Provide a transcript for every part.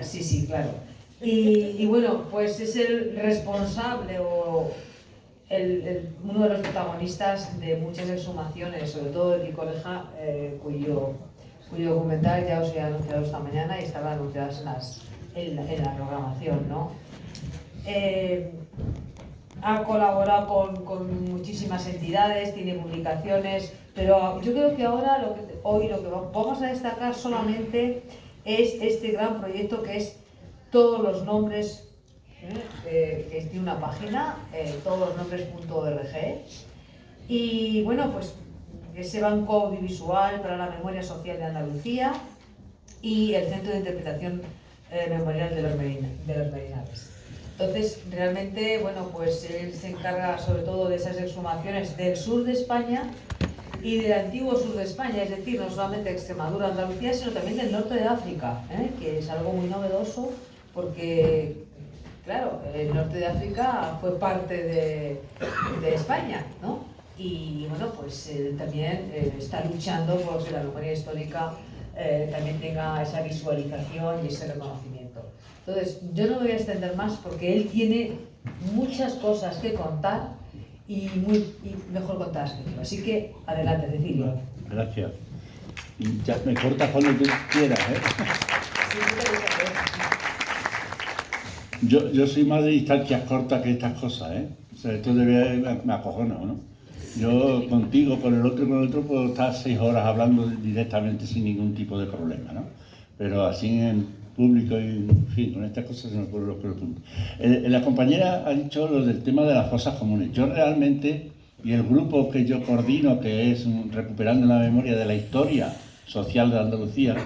Medina, sí, claro. Y bueno, pues es el responsable o uno de los protagonistas de muchas exhumaciones, sobre todo de Picoleja, cuyo documental ya os he anunciado esta mañana y estaban anunciadas en la programación, ¿no? Ha colaborado con muchísimas entidades, tiene publicaciones, pero yo creo que ahora hoy lo que vamos a destacar solamente es este gran proyecto que es Todos los Nombres, que tiene una página, todoslosnombres.org, y bueno, pues ese banco audiovisual para la memoria social de Andalucía y el Centro de Interpretación Memorial de los Merinales. Entonces, realmente, bueno, pues él se encarga sobre todo de esas exhumaciones del sur de España y del antiguo sur de España, es decir, no solamente Extremadura, Andalucía, sino también del norte de África, que es algo muy novedoso porque, claro, el norte de África fue parte de España, ¿no? Y bueno, pues él también está luchando por que la memoria histórica también tenga esa visualización y ese reconocimiento. Entonces, yo no me voy a extender más porque él tiene muchas cosas que contar y mejor contadas que yo. Así que, adelante, Cecilio. Gracias. Y ya me cortas cuando tú quieras, ¿eh? Sí, Yo soy más de distancias cortas que estas cosas, ¿eh? O sea, esto me acojona, ¿no? Yo contigo, con el otro, puedo estar 6 horas hablando directamente sin ningún tipo de problema, ¿no? Pero así en público y, en fin, con estas cosas se me ocurren los puntos. La compañera ha dicho lo del tema de las fosas comunes. Yo realmente, y el grupo que yo coordino, que es Recuperando la Memoria de la Historia Social de Andalucía,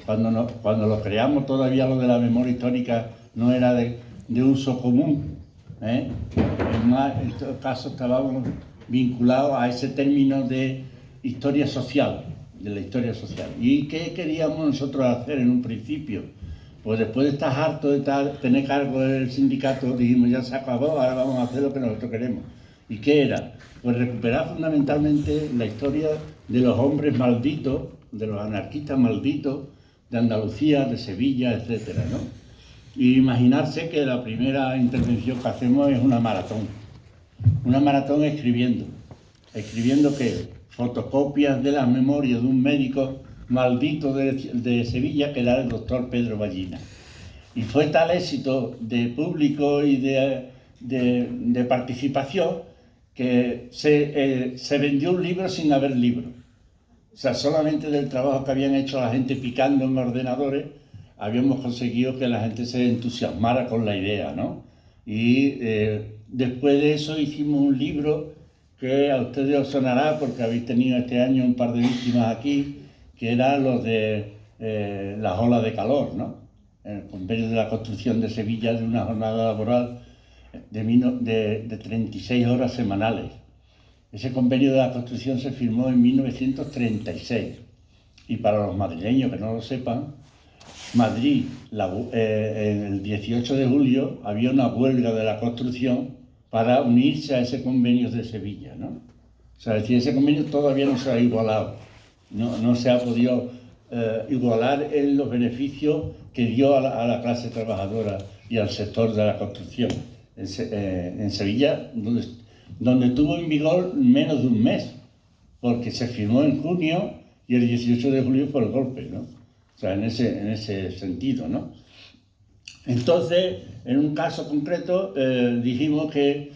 cuando lo creamos todavía lo de la memoria histórica no era de uso común, ¿eh? En todo caso estábamos vinculados a ese término de historia social, de la historia social. ¿Y qué queríamos nosotros hacer en un principio? Pues después de estar harto de tener cargo del sindicato, dijimos ya se acabó, ahora vamos a hacer lo que nosotros queremos. ¿Y qué era? Pues recuperar fundamentalmente la historia de los hombres malditos, de los anarquistas malditos, de Andalucía, de Sevilla, etcétera, ¿no? Y imaginarse que la primera intervención que hacemos es una maratón escribiendo. ¿Escribiendo qué? Fotocopias de las memorias de un médico maldito de Sevilla, que era el doctor Pedro Ballina. Y fue tal éxito de público y de participación que se vendió un libro sin haber libro. O sea, solamente del trabajo que habían hecho la gente picando en ordenadores, habíamos conseguido que la gente se entusiasmara con la idea, ¿no? Y después de eso hicimos un libro que a ustedes os sonará porque habéis tenido este año un par de víctimas aquí, que eran los de las olas de calor, ¿no? El convenio de la construcción de Sevilla, de una jornada laboral de 36 horas semanales. Ese convenio de la construcción se firmó en 1936 y para los madrileños que no lo sepan, Madrid, el 18 de julio había una huelga de la construcción para unirse a ese convenio de Sevilla, ¿no? O sea, es decir, ese convenio todavía no se ha igualado, no se ha podido igualar en los beneficios que dio a la clase trabajadora y al sector de la construcción. En Sevilla, donde tuvo en vigor menos de un mes, porque se firmó en junio y el 18 de julio fue el golpe, ¿no? O sea, en ese sentido, ¿no? Entonces, en un caso concreto, dijimos que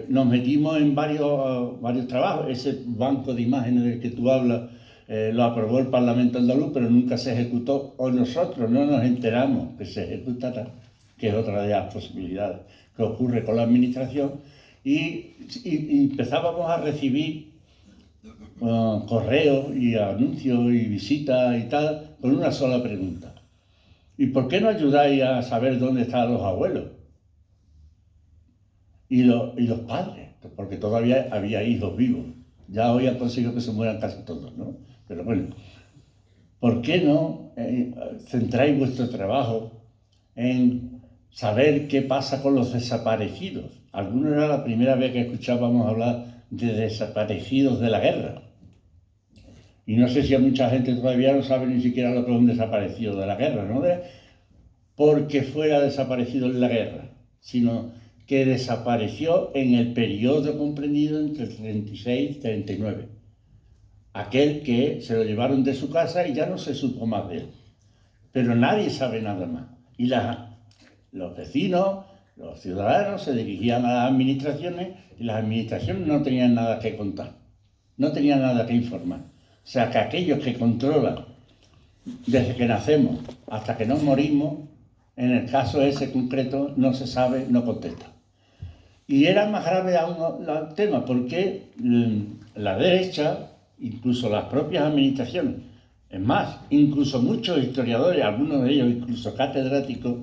nos metimos en varios trabajos. Ese banco de imágenes del que tú hablas lo aprobó el Parlamento andaluz, pero nunca se ejecutó, o nosotros no nos enteramos que se ejecutara, que es otra de las posibilidades que ocurre con la administración, y empezábamos a recibir correos y anuncios y visitas y tal, con una sola pregunta. ¿Y por qué no ayudáis a saber dónde están los abuelos? Y los padres, porque todavía había hijos vivos. Ya hoy han conseguido que se mueran casi todos, ¿no? Pero bueno, ¿por qué no centráis vuestro trabajo en saber qué pasa con los desaparecidos? Algunos era la primera vez que escuchábamos hablar de desaparecidos de la guerra. Y no sé si a mucha gente todavía no sabe ni siquiera lo que es un desaparecido de la guerra, ¿no? porque fuera desaparecido en la guerra, sino que desapareció en el periodo comprendido entre el 36 y 39. Aquel que se lo llevaron de su casa y ya no se supo más de él. Pero nadie sabe nada más. Y los vecinos, los ciudadanos se dirigían a las administraciones y las administraciones no tenían nada que contar, no tenían nada que informar. O sea que aquellos que controlan desde que nacemos hasta que nos morimos, en el caso ese concreto no se sabe, no contesta. Y era más grave aún el tema, porque la derecha, incluso las propias administraciones, es más, incluso muchos historiadores, algunos de ellos incluso catedráticos,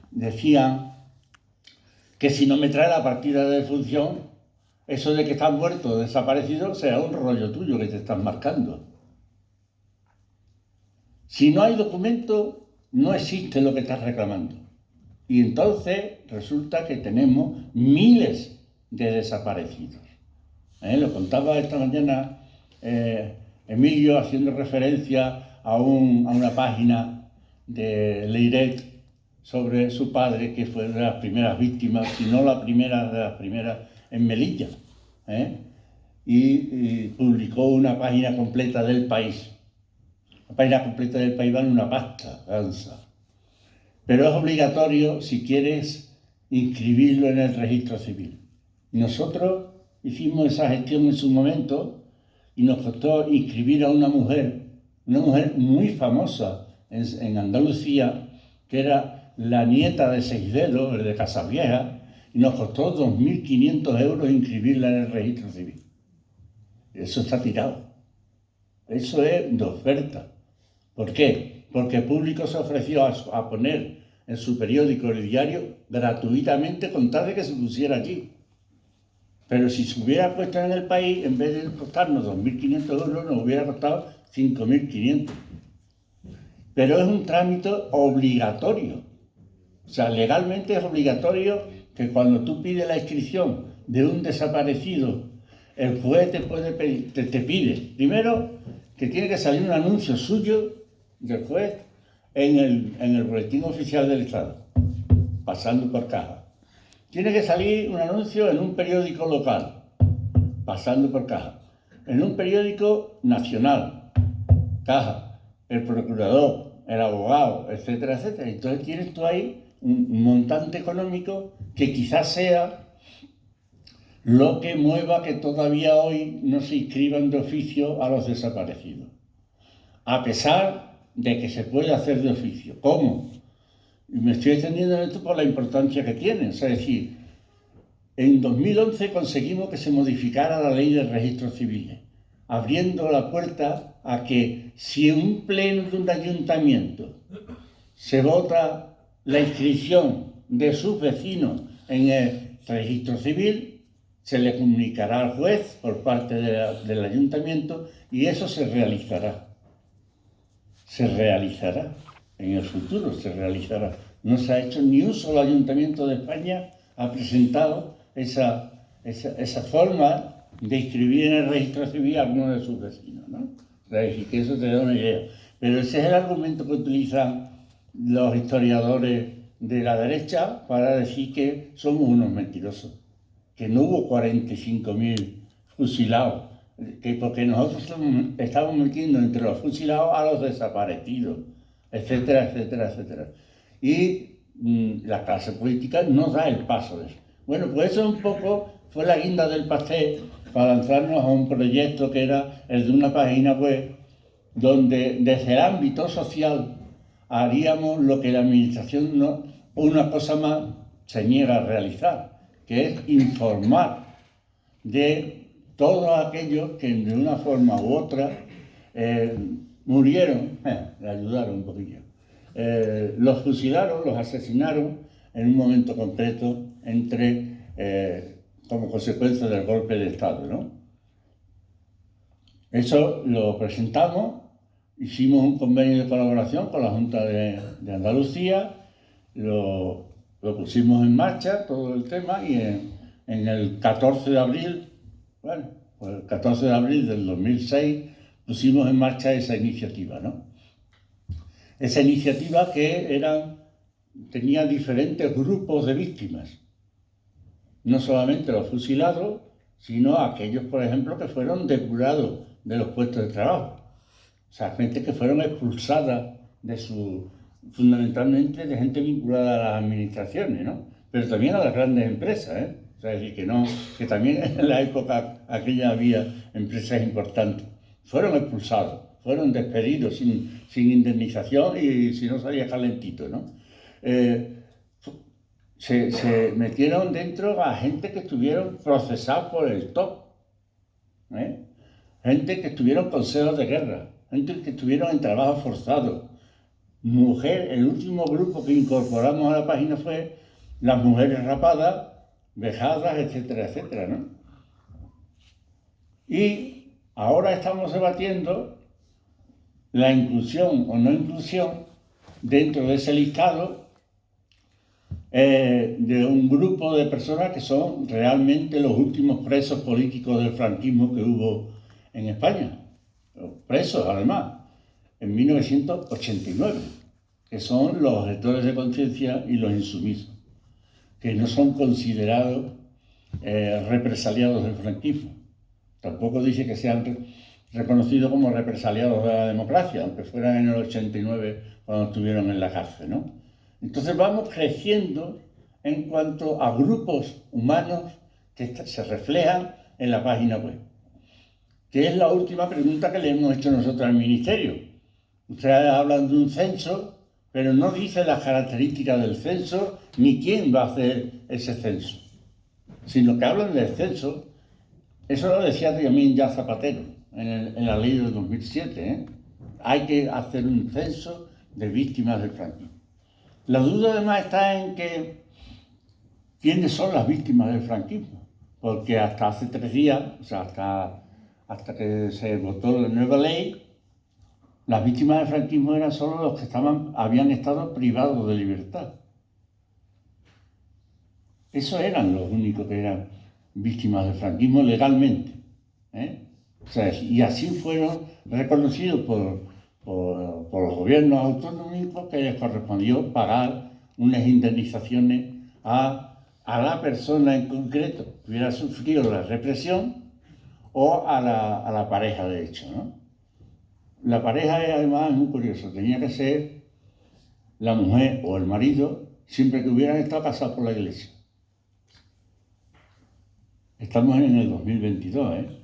decían que si no me trae la partida de defunción, eso de que estás muerto o desaparecido será un rollo tuyo que te estás marcando. Si no hay documento, no existe lo que estás reclamando. Y entonces resulta que tenemos miles de desaparecidos. Lo contaba esta mañana Emilio haciendo referencia a una página de Leiret sobre su padre, que fue de las primeras víctimas, si no la primera de las primeras, en Melilla. Y publicó una página completa del País. La página completa del País vale una pasta, gansa. Pero es obligatorio si quieres inscribirlo en el registro civil. Nosotros hicimos esa gestión en su momento y nos costó inscribir a una mujer muy famosa en Andalucía, que era la nieta de Seisdedos, el de Casavieja, y nos costó 2.500 euros inscribirla en el registro civil. Eso está tirado. Eso es de oferta. ¿Por qué? Porque el público se ofreció a poner en su periódico, el diario, gratuitamente con tal de que se pusiera allí. Pero si se hubiera puesto en el País, en vez de costarnos 2.500 euros, nos hubiera costado 5.500. Pero es un trámite obligatorio. O sea, legalmente es obligatorio que cuando tú pides la inscripción de un desaparecido, el juez te pide, primero, que tiene que salir un anuncio suyo del juez en el Boletín Oficial del Estado, pasando por caja. Tiene que salir un anuncio en un periódico local, pasando por caja. En un periódico nacional, caja. El procurador, el abogado, etcétera, etcétera. Entonces tienes tú ahí un montante económico que quizás sea lo que mueva que todavía hoy no se inscriban de oficio a los desaparecidos. A pesar de que se puede hacer de oficio. ¿Cómo? Y me estoy extendiendo en esto por la importancia que tiene. O sea, es decir, en 2011 conseguimos que se modificara la ley de registros civiles, abriendo la puerta a que si en un pleno de un ayuntamiento se vota la inscripción de sus vecinos en el registro civil, se le comunicará al juez por parte del ayuntamiento y eso se realizará. Se realizará, en el futuro se realizará. No se ha hecho ni un solo ayuntamiento de España ha presentado esa forma de inscribir en el registro civil a alguno de sus vecinos, ¿no? O sea, y que eso te da una idea. Pero ese es el argumento que utilizan los historiadores de la derecha para decir que somos unos mentirosos, que no hubo 45.000 fusilados, que porque nosotros estamos metiendo entre los fusilados a los desaparecidos, etcétera, etcétera, etcétera. Y la clase política no da el paso de eso. Bueno, pues eso un poco fue la guinda del pastel para lanzarnos a un proyecto que era el de una página web donde desde el ámbito social haríamos lo que la administración una cosa más se niega a realizar, que es informar de todos aquellos que de una forma u otra murieron, le ayudaron un poquillo, los fusilaron, los asesinaron en un momento concreto como consecuencia del golpe de Estado, ¿no? Eso lo presentamos, hicimos un convenio de colaboración con la Junta de Andalucía, lo pusimos en marcha, todo el tema, y en el 14 de abril, bueno, pues el 14 de abril del 2006 pusimos en marcha esa iniciativa, ¿no? Esa iniciativa que eran tenía diferentes grupos de víctimas. No solamente los fusilados, sino aquellos, por ejemplo, que fueron depurados de los puestos de trabajo. O sea, gente que fueron expulsadas fundamentalmente de gente vinculada a las administraciones, ¿no? Pero también a las grandes empresas, ¿eh? O sea, es decir, que también en la época aquella había empresas importantes. Fueron expulsados, fueron despedidos sin indemnización y si no salía calentito, ¿no? Se metieron dentro a gente que estuvieron procesados por el top, ¿eh? Gente que estuvieron en consejos de guerra, gente que estuvieron en trabajo forzado. El último grupo que incorporamos a la página fue las mujeres rapadas, vejadas, etcétera, etcétera, ¿no? Y ahora estamos debatiendo la inclusión o no inclusión dentro de ese listado de un grupo de personas que son realmente los últimos presos políticos del franquismo que hubo en España. Presos, además, en 1989, que son los objetores de conciencia y los insumisos, que no son considerados represaliados del franquismo. Tampoco dice que sean reconocidos como represaliados de la democracia, aunque fueran en el 89 cuando estuvieron en la cárcel, ¿no? Entonces vamos creciendo en cuanto a grupos humanos que se reflejan en la página web, que es la última pregunta que le hemos hecho nosotros al Ministerio. Ustedes hablan de un censo, pero no dice las características del censo ni quién va a hacer ese censo, sino que hablan del censo. Eso lo decía también ya Zapatero en la ley del 2007, ¿eh? Hay que hacer un censo de víctimas del franquismo. La duda además está en que quiénes son las víctimas del franquismo, porque hasta hace 3 días, o sea, hasta que se votó la nueva ley, las víctimas del franquismo eran solo los que habían estado privados de libertad. Esos eran los únicos que eran víctimas del franquismo legalmente, ¿eh? O sea, y así fueron reconocidos por los gobiernos autonómicos, que les correspondió pagar unas indemnizaciones a la persona en concreto que hubiera sufrido la represión o a la pareja, de hecho, ¿no? La pareja además es muy curioso, tenía que ser la mujer o el marido siempre que hubieran estado casados por la Iglesia. Estamos en el 2022, ¿eh?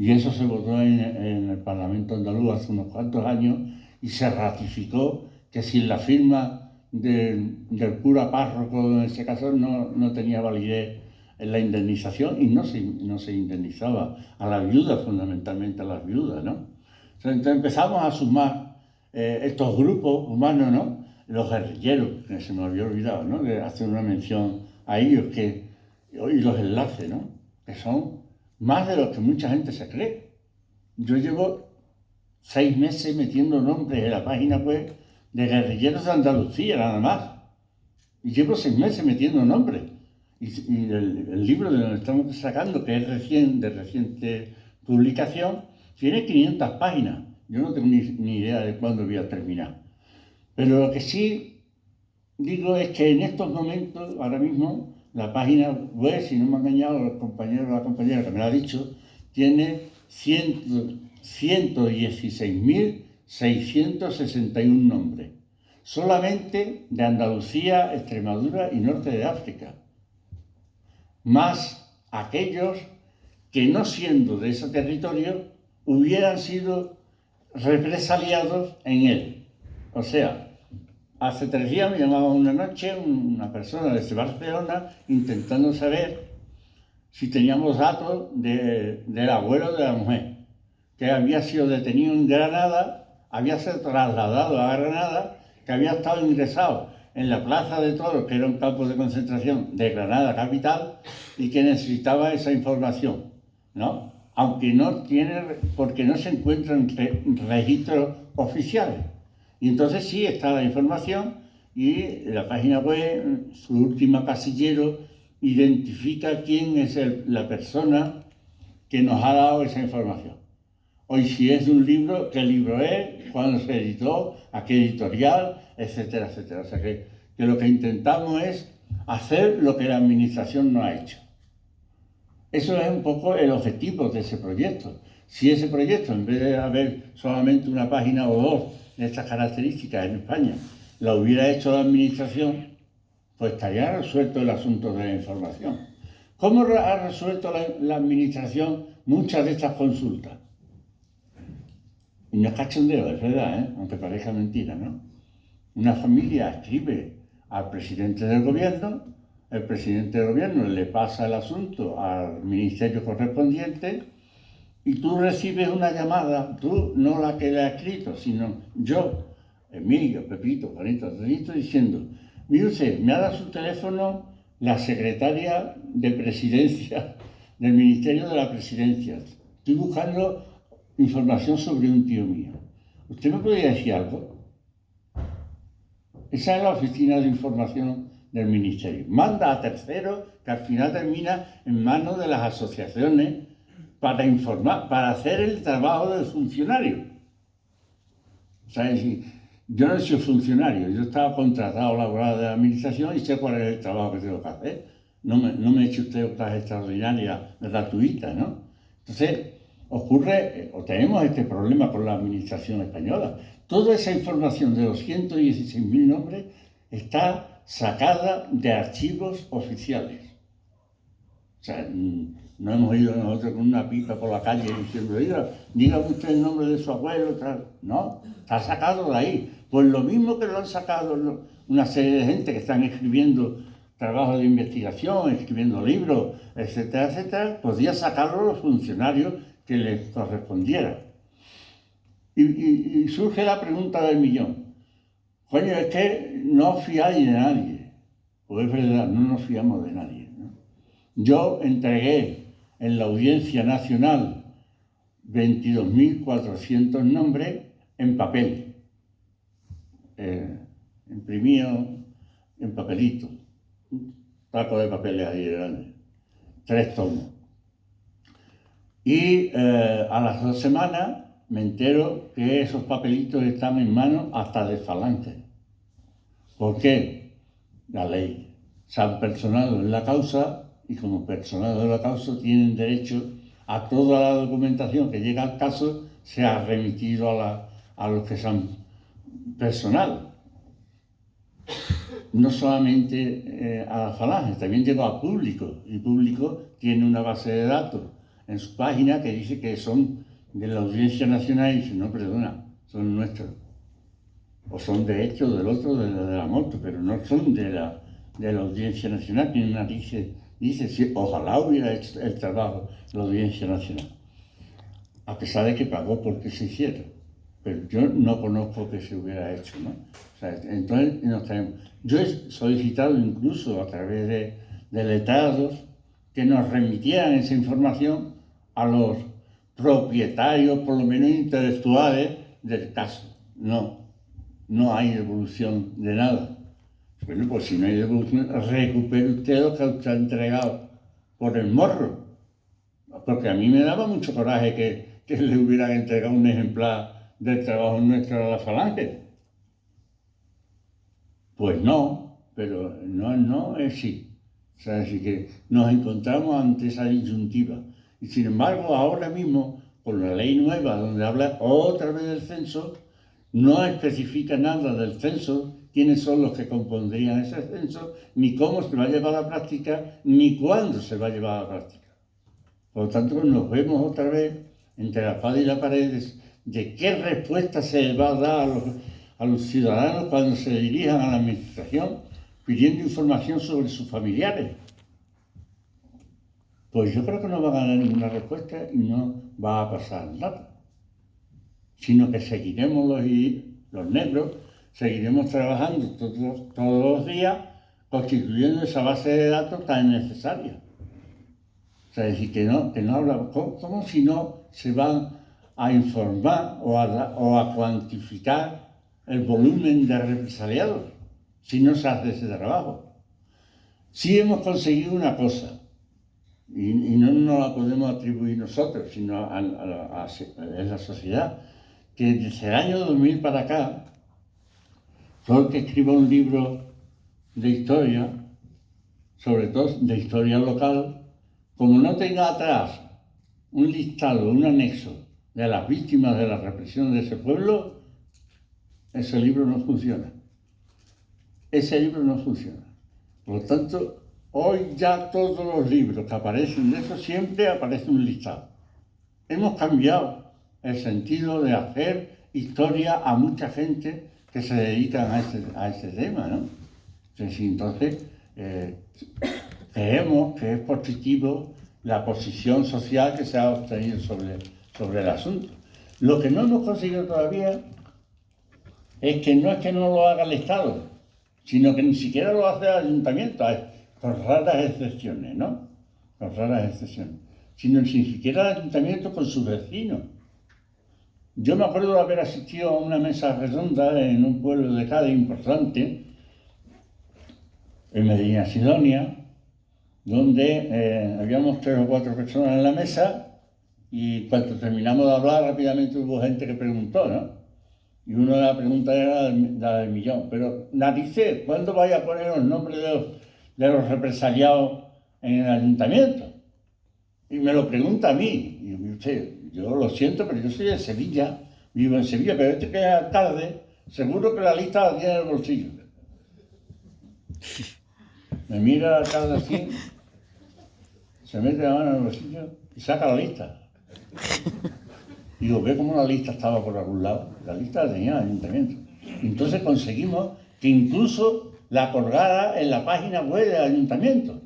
Y eso se votó en el Parlamento andaluz hace unos cuantos años y se ratificó que sin la firma del cura párroco, en ese caso, no tenía validez en la indemnización y no se indemnizaba a las viudas, fundamentalmente a las viudas, ¿no? Entonces empezamos a sumar estos grupos humanos, ¿no? Los guerrilleros, que se me había olvidado, ¿no? De hacer una mención a ellos, y los enlaces, ¿no? Que son más de lo que mucha gente se cree. Yo llevo 6 meses metiendo nombres en la página web de guerrilleros de Andalucía, nada más. Y llevo 6 meses metiendo nombres. Y el libro de donde estamos sacando, que es de reciente publicación, tiene 500 páginas. Yo no tengo ni idea de cuándo voy a terminar. Pero lo que sí digo es que en estos momentos, ahora mismo, la página web, si no me han engañado los compañeros o la compañera que me lo ha dicho, tiene 116.661 nombres. Solamente de Andalucía, Extremadura y Norte de África. Más aquellos que, no siendo de ese territorio, hubieran sido represaliados en él. O sea, hace 3 días me llamaba una noche una persona desde Barcelona intentando saber si teníamos datos del abuelo de la mujer, que había sido detenido en Granada, había sido trasladado a Granada, que había estado ingresado en la Plaza de Toros, que era un campo de concentración de Granada capital, y que necesitaba esa información, ¿no? Aunque porque no se encuentran registros oficiales. Y entonces sí está la información y la página web, su último casillero, identifica quién es la persona que nos ha dado esa información. Hoy si es de un libro, qué libro es, cuándo se editó, a qué editorial, etcétera, etcétera. O sea que que lo que intentamos es hacer lo que la administración no ha hecho. Eso es un poco el objetivo de ese proyecto. Si ese proyecto, en vez de haber solamente una página o dos de estas características en España, la hubiera hecho la administración, pues estaría resuelto el asunto de la información. ¿Cómo ha resuelto la administración muchas de estas consultas? Y no es cachondeo, es verdad, ¿eh? Aunque parezca mentira, ¿no? Una familia escribe al presidente del gobierno, el presidente del gobierno le pasa el asunto al ministerio correspondiente y tú recibes una llamada, tú no la que le ha escrito, sino yo, Emilio, Pepito, Juanito, Antonito, diciendo, mire usted, me ha dado su teléfono la secretaria de presidencia del Ministerio de la Presidencia. Estoy buscando información sobre un tío mío. ¿Usted me podría decir algo? Esa es la oficina de información del Ministerio. Manda a terceros que al final termina en manos de las asociaciones para informar, para hacer el trabajo del funcionario. O sea, es decir, yo no soy funcionario, yo estaba contratado laboral de la administración y sé cuál es el trabajo que tengo que hacer. No me eche usted otras extraordinarias gratuitas, ¿no? Entonces, ocurre, o tenemos este problema con la administración española. Toda esa información de los 116.000 nombres está sacada de archivos oficiales. O sea, no hemos ido nosotros con una pipa por la calle diciendo, diga usted el nombre de su abuelo, tal. No, está sacado de ahí. Pues lo mismo que lo han sacado una serie de gente que están escribiendo trabajos de investigación, escribiendo libros, etcétera, etcétera, podía sacarlo los funcionarios que les correspondiera. Y surge la pregunta del millón. Coño, es que no os fiáis de nadie. Pues es verdad, no nos fiamos de nadie, ¿no? Yo entregué en la Audiencia Nacional 22.400 nombres en papel, imprimido en papelito, un taco de papeles ahí grande, 3 tomos. Y a las 2 semanas me entero que esos papelitos están en manos hasta de Falange. ¿Por qué? La ley. Se han personado en la causa y como personados de la causa tienen derecho a toda la documentación que llega al caso sea remitido a los que se han personado. No solamente a la Falange, también llegó a Público, y Público tiene una base de datos en su página que dice que son de la Audiencia Nacional y dice, no, perdona, son nuestros. O son de hecho del otro, de la moto, pero no son de la Audiencia Nacional, tiene una dice, sí, ojalá hubiera hecho el trabajo la Audiencia Nacional, a pesar de que pagó porque se hiciera, pero yo no conozco que se hubiera hecho, ¿no? O sea, entonces yo he solicitado incluso a través de letrados que nos remitieran esa información a los propietarios, por lo menos intelectuales, del caso. No hay devolución de nada. Bueno, pues si no hay devolución, recupere usted lo que usted ha entregado por el morro. Porque a mí me daba mucho coraje que le hubieran entregado un ejemplar del trabajo nuestro a la Falange. Pues no, pero no es sí. O sea, así que nos encontramos ante esa disyuntiva. Y sin embargo, ahora mismo, con la ley nueva, donde habla otra vez del censo, no especifica nada del censo, quiénes son los que compondrían ese censo, ni cómo se va a llevar a la práctica, ni cuándo se va a llevar a la práctica. Por lo tanto, nos vemos otra vez entre la espada y la pared de qué respuesta se va a dar a los ciudadanos cuando se dirijan a la administración pidiendo información sobre sus familiares. Pues yo creo que no va a ganar ninguna respuesta y no va a pasar nada, sino que seguiremos los negros, seguiremos trabajando todos los días constituyendo esa base de datos tan necesaria. O sea, es decir, que no hablamos, ¿cómo si no se van a informar o a cuantificar el volumen de represaliados si no se hace ese trabajo? Sí hemos conseguido una cosa, y no nos la podemos atribuir nosotros, sino a la sociedad, que desde el año 2000 para acá, todo el que escriba un libro de historia, sobre todo de historia local, como no tenga atrás un listado, un anexo de las víctimas de la represión de ese pueblo, ese libro no funciona. Ese libro no funciona. Por lo tanto, hoy ya todos los libros que aparecen de eso siempre aparece un listado. Hemos cambiado el sentido de hacer historia a mucha gente que se dedican a ese tema, ¿no? Entonces, creemos que es positivo la posición social que se ha obtenido sobre el asunto. Lo que no hemos conseguido todavía es que no lo haga el Estado, sino que ni siquiera lo hace el ayuntamiento, con raras excepciones, ¿no? Con raras excepciones. Sino ni siquiera el ayuntamiento con sus vecinos. Yo me acuerdo de haber asistido a una mesa redonda en un pueblo de Cádiz importante, en Medina Sidonia, donde habíamos 3 o 4 personas en la mesa y cuando terminamos de hablar rápidamente hubo gente que preguntó, ¿no? Y una de las preguntas era la del millón. Pero, narices, ¿cuándo vais a poner los nombres de los represaliados en el ayuntamiento? Y me lo pregunta a mí. Y usted, yo lo siento, pero yo soy de Sevilla, vivo en Sevilla, pero este que es alcalde, seguro que la lista la tiene en el bolsillo. Me mira el alcalde así, se mete la mano en el bolsillo y saca la lista. Digo, ve cómo la lista estaba por algún lado. La lista la tenía el ayuntamiento. Entonces conseguimos que incluso la colgara en la página web del ayuntamiento.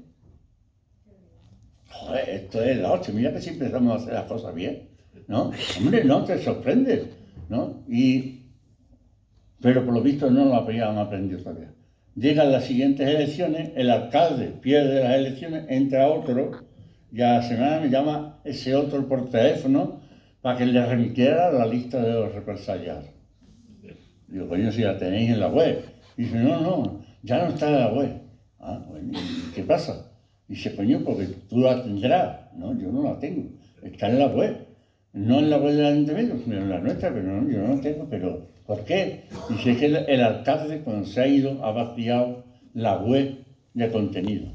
Joder, esto es la hostia. Mira que si empezamos a hacer las cosas bien, ¿no? Hombre, no, te sorprende, ¿no? Pero por lo visto no lo habían aprendido todavía. Llegan las siguientes elecciones, el alcalde pierde las elecciones, entra otro, y a la semana me llama ese otro por teléfono para que le remitiera la lista de los represaliados. Digo, coño, si la tenéis en la web. Dice, no, ya no está en la web. Ah, bueno, ¿y qué pasa? Dice, coño, porque tú la tendrás. No, yo no la tengo. Está en la web. No en la web del ayuntamiento, sino en la nuestra, pero no, yo no la tengo. ¿Pero por qué? Dice que el alcalde, cuando se ha ido, ha vaciado la web de contenido.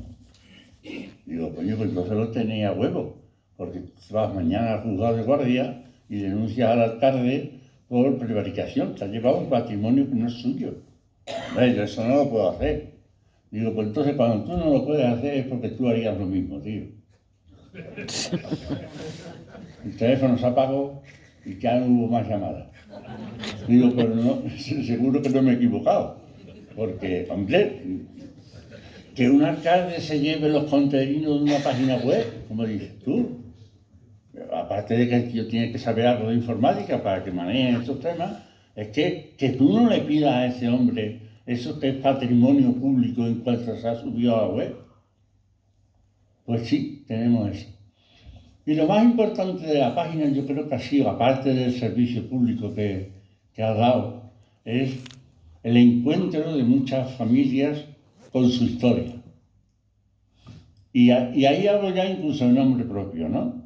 Digo, coño, pues entonces lo tenéis a huevo, porque vas mañana al juzgado de guardia y denuncias al alcalde por prevaricación. Te has llevado un patrimonio que no es suyo. Hombre, yo eso no lo puedo hacer. Digo, pues entonces cuando tú no lo puedes hacer es porque tú harías lo mismo, tío. El teléfono se apagó y ya no hubo más llamadas. Digo, pero no, seguro que no me he equivocado. Porque, hombre, que un alcalde se lleve los contenidos de una página web, como dices tú, aparte de que el tío tiene que saber algo de informática para que maneje estos temas, es que tú no le pidas a ese hombre eso que es patrimonio público en cuanto se ha subido a la web. Pues sí, tenemos eso. Y lo más importante de la página, yo creo que ha sido, aparte del servicio público que ha dado, es el encuentro de muchas familias con su historia. Y ahí hablo ya incluso en nombre propio, ¿no?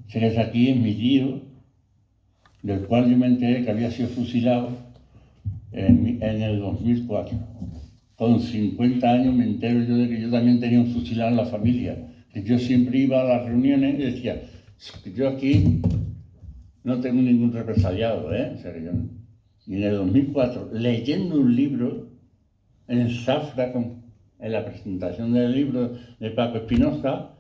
Sé que aquí es mi tío, del cual yo me enteré que había sido fusilado en el 2004. Con 50 años me entero yo de que yo también tenía un fusilado en la familia. Que yo siempre iba a las reuniones y decía, que yo aquí no tengo ningún represaliado, ¿eh? O sea, que yo no. Y en el 2004, leyendo un libro en Zafra, en la presentación del libro de Paco Espinosa,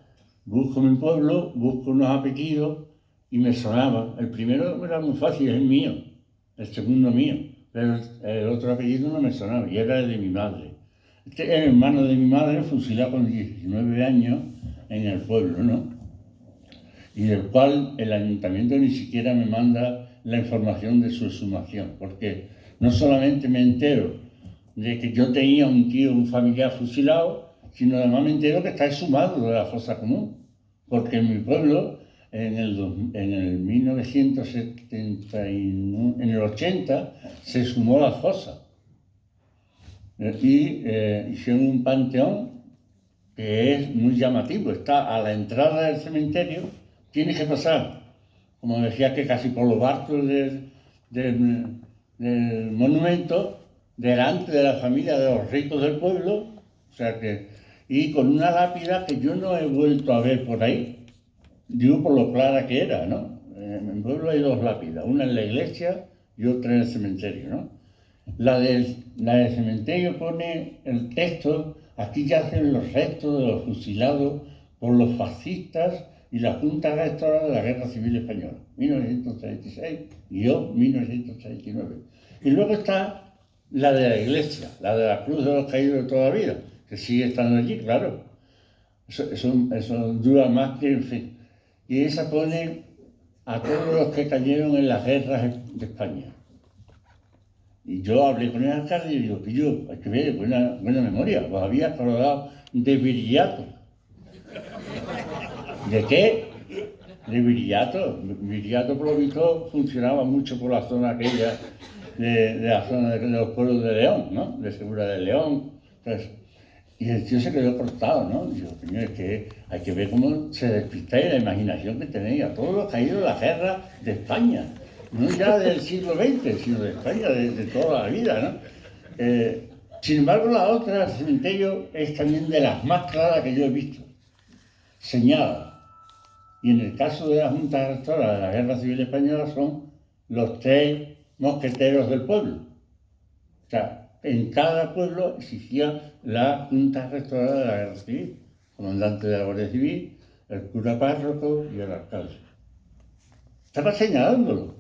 busco mi pueblo, busco unos apellidos y me sonaba. El primero era muy fácil, es mío, el segundo mío, pero el otro apellido no me sonaba y era el de mi madre. Este es el hermano de mi madre, fusilado con 19 años en el pueblo, ¿no? Y del cual el ayuntamiento ni siquiera me manda la información de su exhumación, porque no solamente me entero de que yo tenía un tío, un familiar fusilado, sino además me entero que está exhumado de la fosa común, porque en mi pueblo, en el 1979, en el 80, se exhumó la fosa. Y hicieron un panteón que es muy llamativo, está a la entrada del cementerio, tienes que pasar, como decía, que casi por los barcos del monumento, delante de la familia de los ricos del pueblo, o sea que, y con una lápida que yo no he vuelto a ver por ahí, digo por lo clara que era, ¿no? En el pueblo hay dos lápidas, una en la iglesia y otra en el cementerio, ¿no? La del cementerio pone el texto: aquí yacen los restos de los fusilados por los fascistas y la Junta Gestora de la Guerra Civil Española, 1936 y yo, 1939. Y luego está la de la iglesia, la de la Cruz de los Caídos de toda la vida, que sigue estando allí, claro. Eso dura más que, en fin. Y esa pone a todos los que cayeron en las guerras de España. Y yo hablé con el alcalde y digo: Pillo, hay que ver, buena memoria, os había acordado de Viriato. ¿De qué? De Viriato. Viriato, por lo visto, funcionaba mucho por la zona aquella, de la zona de los pueblos de León, ¿no? De Segura de León. Entonces, y el tío se quedó cortado, ¿no? Y yo: coño, es que hay que ver cómo se despistáis la imaginación que tenéis a todos los caídos de la guerra de España. No ya del siglo XX, sino de España, de toda la vida, ¿no? Sin embargo, la otra, el cementerio, es también de las más claras que yo he visto, señaladas. Y en el caso de la Junta Gestora de la Guerra Civil Española son los 3 mosqueteros del pueblo. O sea, en cada pueblo existía la Junta Gestora de la Guerra Civil, comandante de la Guardia Civil, el cura párroco y el alcalde. Estaba señalándolo.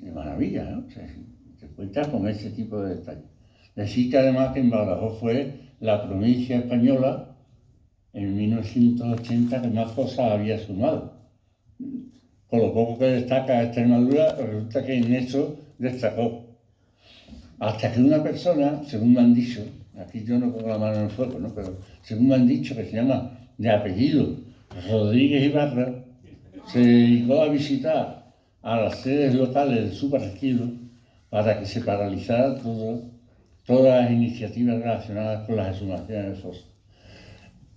De maravilla, ¿no? O sea, te cuentas con ese tipo de detalles. Decir que además que en Badajoz fue la provincia española en 1980 que más fosas había sumado. Con lo poco que destaca Extremadura, resulta que en eso destacó. Hasta que una persona, según me han dicho, aquí yo no pongo la mano en el fuego, ¿no? Pero según me han dicho, que se llama de apellido Rodríguez Ibarra, se dedicó a visitar a las sedes locales de su partido para que se paralizara todas las iniciativas relacionadas con las exhumaciones de fosas.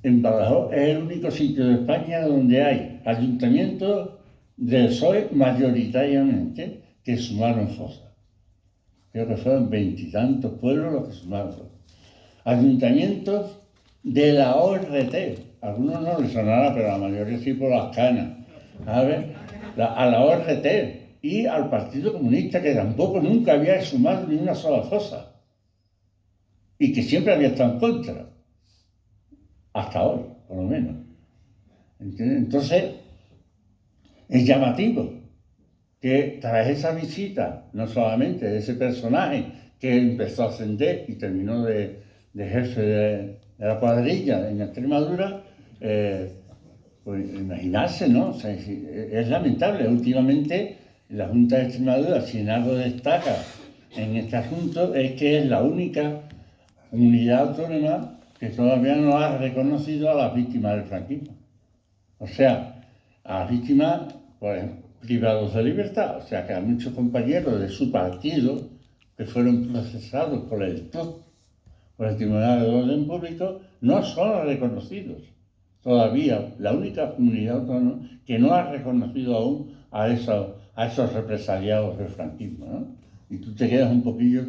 En Badajoz es el único sitio de España donde hay ayuntamientos del PSOE mayoritariamente que sumaron fosas. Creo que fueron 20 y tantos pueblos los que sumaron fosas. Ayuntamientos de la ORT, algunos no les sonará, pero la mayoría sí por las canas, ¿sabes? A la ORT y al Partido Comunista, que tampoco nunca había exhumado ni una sola fosa y que siempre había estado en contra, hasta hoy, por lo menos. ¿Entiendes? Entonces, es llamativo que tras esa visita, no solamente de ese personaje que empezó a ascender y terminó de jefe de la cuadrilla en Extremadura, pues imaginarse, ¿no? O sea, es lamentable. Últimamente, la Junta de Extremadura, si en algo destaca en este asunto, es que es la única comunidad autónoma que todavía no ha reconocido a las víctimas del franquismo. O sea, a las víctimas, pues, privados de libertad. O sea, que a muchos compañeros de su partido que fueron procesados por el TOC, por el Tribunal de Orden Público, no son reconocidos. Todavía la única comunidad autónoma que no ha reconocido aún a esos represaliados del franquismo, ¿no? Y tú te quedas un poquillo,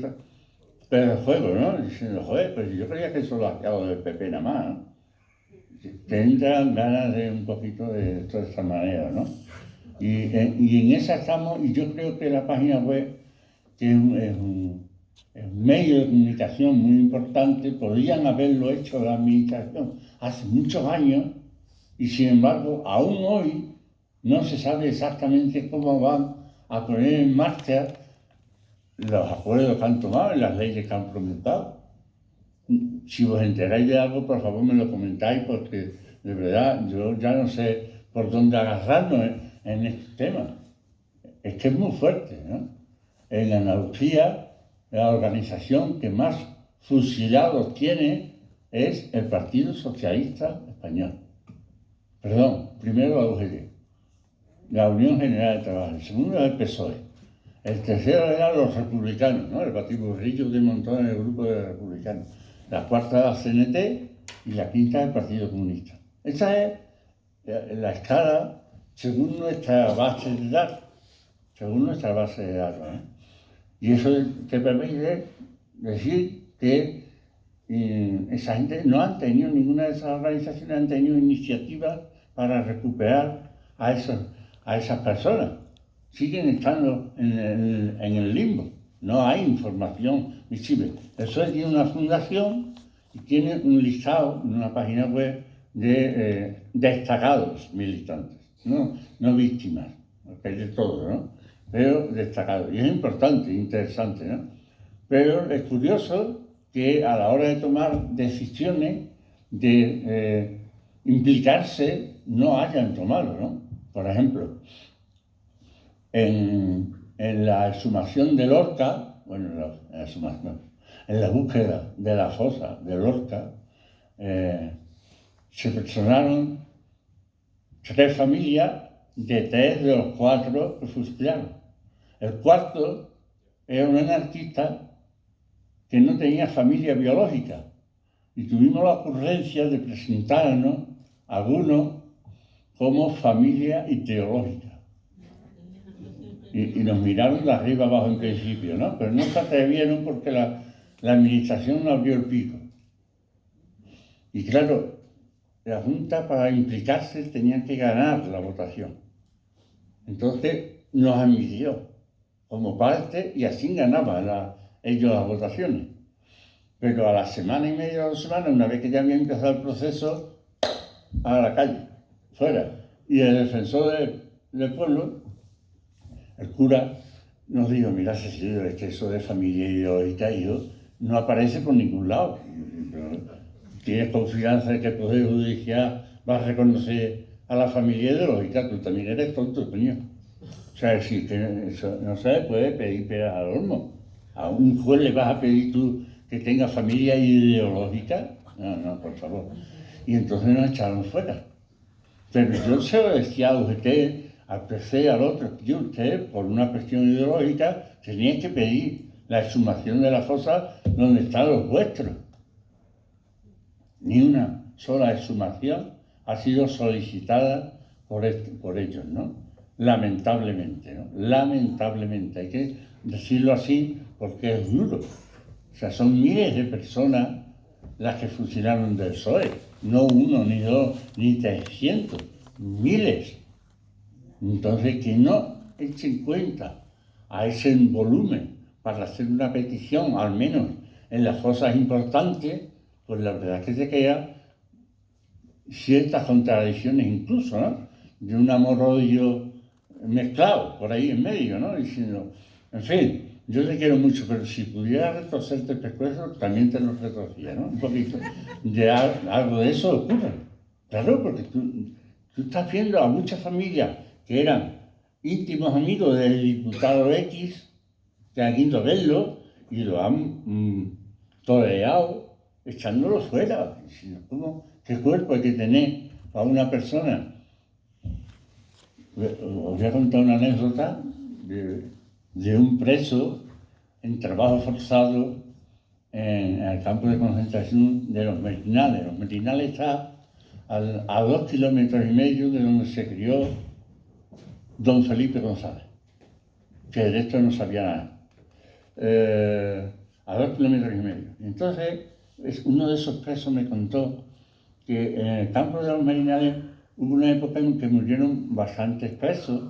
pero el juego, ¿no? Diciendo: joder, pues yo creía que eso lo hacía del PP nada más, ¿no? Te entran ganas de un poquito de toda esta manera, ¿no? Y en esa estamos, y yo creo que la página web, que es un medio de comunicación muy importante, podrían haberlo hecho la administración hace muchos años, y sin embargo, aún hoy no se sabe exactamente cómo van a poner en marcha los acuerdos que han tomado y las leyes que han promulgado. Si os enteráis de algo, por favor me lo comentáis, porque de verdad yo ya no sé por dónde agarrarnos en este tema. Es que es muy fuerte, ¿no? En Andalucía, la organización que más fusilados tiene es el Partido Socialista Español. Perdón, primero la UGT, la Unión General de Trabajo. El segundo era el PSOE. El tercero eran los republicanos, ¿no? El batiburrillo de montón en el grupo de republicanos. La cuarta la CNT y la quinta el Partido Comunista. Esa es la escala según nuestra base de datos. Según nuestra base de datos, ¿eh? Y eso te permite decir que esa gente no han tenido, ninguna de esas organizaciones han tenido iniciativas para recuperar a esas personas. Siguen estando en el limbo. No hay información visible. Eso tiene una fundación y tiene un listado en una página web de destacados militantes, no víctimas, porque hay de todo, ¿no? Pero destacados. Y es importante, interesante, ¿no? Pero es curioso que a la hora de tomar decisiones, de implicarse, no hayan tomado, ¿no? Por ejemplo, en la exhumación de Lorca, bueno, en la búsqueda de la fosa de Lorca, se personaron 3 familias de 3 de los 4 que fusilaron. El cuarto era un anarquista que no tenía familia biológica y tuvimos la ocurrencia de presentarnos algunos como familia ideológica. Y nos miraron de arriba abajo en principio, ¿no? Pero no se atrevieron porque la administración no abrió el pico. Y claro, la Junta para implicarse tenía que ganar la votación. Entonces nos admitió como parte y así ganaban ellos las votaciones. Pero a la semana y media o 2 semanas, una vez que ya había empezado el proceso, a la calle, fuera. Y el defensor del pueblo, el cura, nos dijo: mira, Cecilio, es que eso de familia ideológica no aparece por ningún lado. ¿Tienes confianza en que el Poder Judicial va a reconocer a la familia ideológica? Tú también eres tonto, coño. O sea, es decir, que eso no se le puede pedir peras al olmo. ¿A un juez le vas a pedir tú que tenga familia ideológica? No, por favor. Y entonces nos echaron fuera. Pero yo se lo decía a usted, al PC, al otro, que usted, por una cuestión ideológica, tenía que pedir la exhumación de la fosa donde están los vuestros. Ni una sola exhumación ha sido solicitada por ellos, ¿no? Lamentablemente, ¿no? Lamentablemente, hay que decirlo así porque es duro. O sea, son miles de personas las que fusilaron del PSOE, no 1, ni 2, ni 300, miles. Entonces, que no echen cuenta a ese volumen para hacer una petición, al menos en las cosas importantes, pues la verdad es que se queda ciertas contradicciones incluso, ¿no? De un amor-odio mezclado por ahí en medio, ¿no? Diciendo, en fin, yo te quiero mucho, pero si pudiera retorcerte el pescuezo, también te lo retorcía, ¿no? Un poquito de algo de eso ocurre. Claro, porque tú estás viendo a muchas familias que eran íntimos amigos del diputado X, que han ido a verlo y lo han toreado, echándolo fuera. ¿Qué cuerpo hay que tener a una persona? Os voy a contar una anécdota de un preso en trabajo forzado en el campo de concentración de Los Merinales. Los Merinales está a 2,5 kilómetros de donde se crió don Felipe González, que de esto no sabía nada. A 2,5 kilómetros. Entonces, uno de esos presos me contó que en el campo de Los Merinales hubo una época en que murieron bastantes presos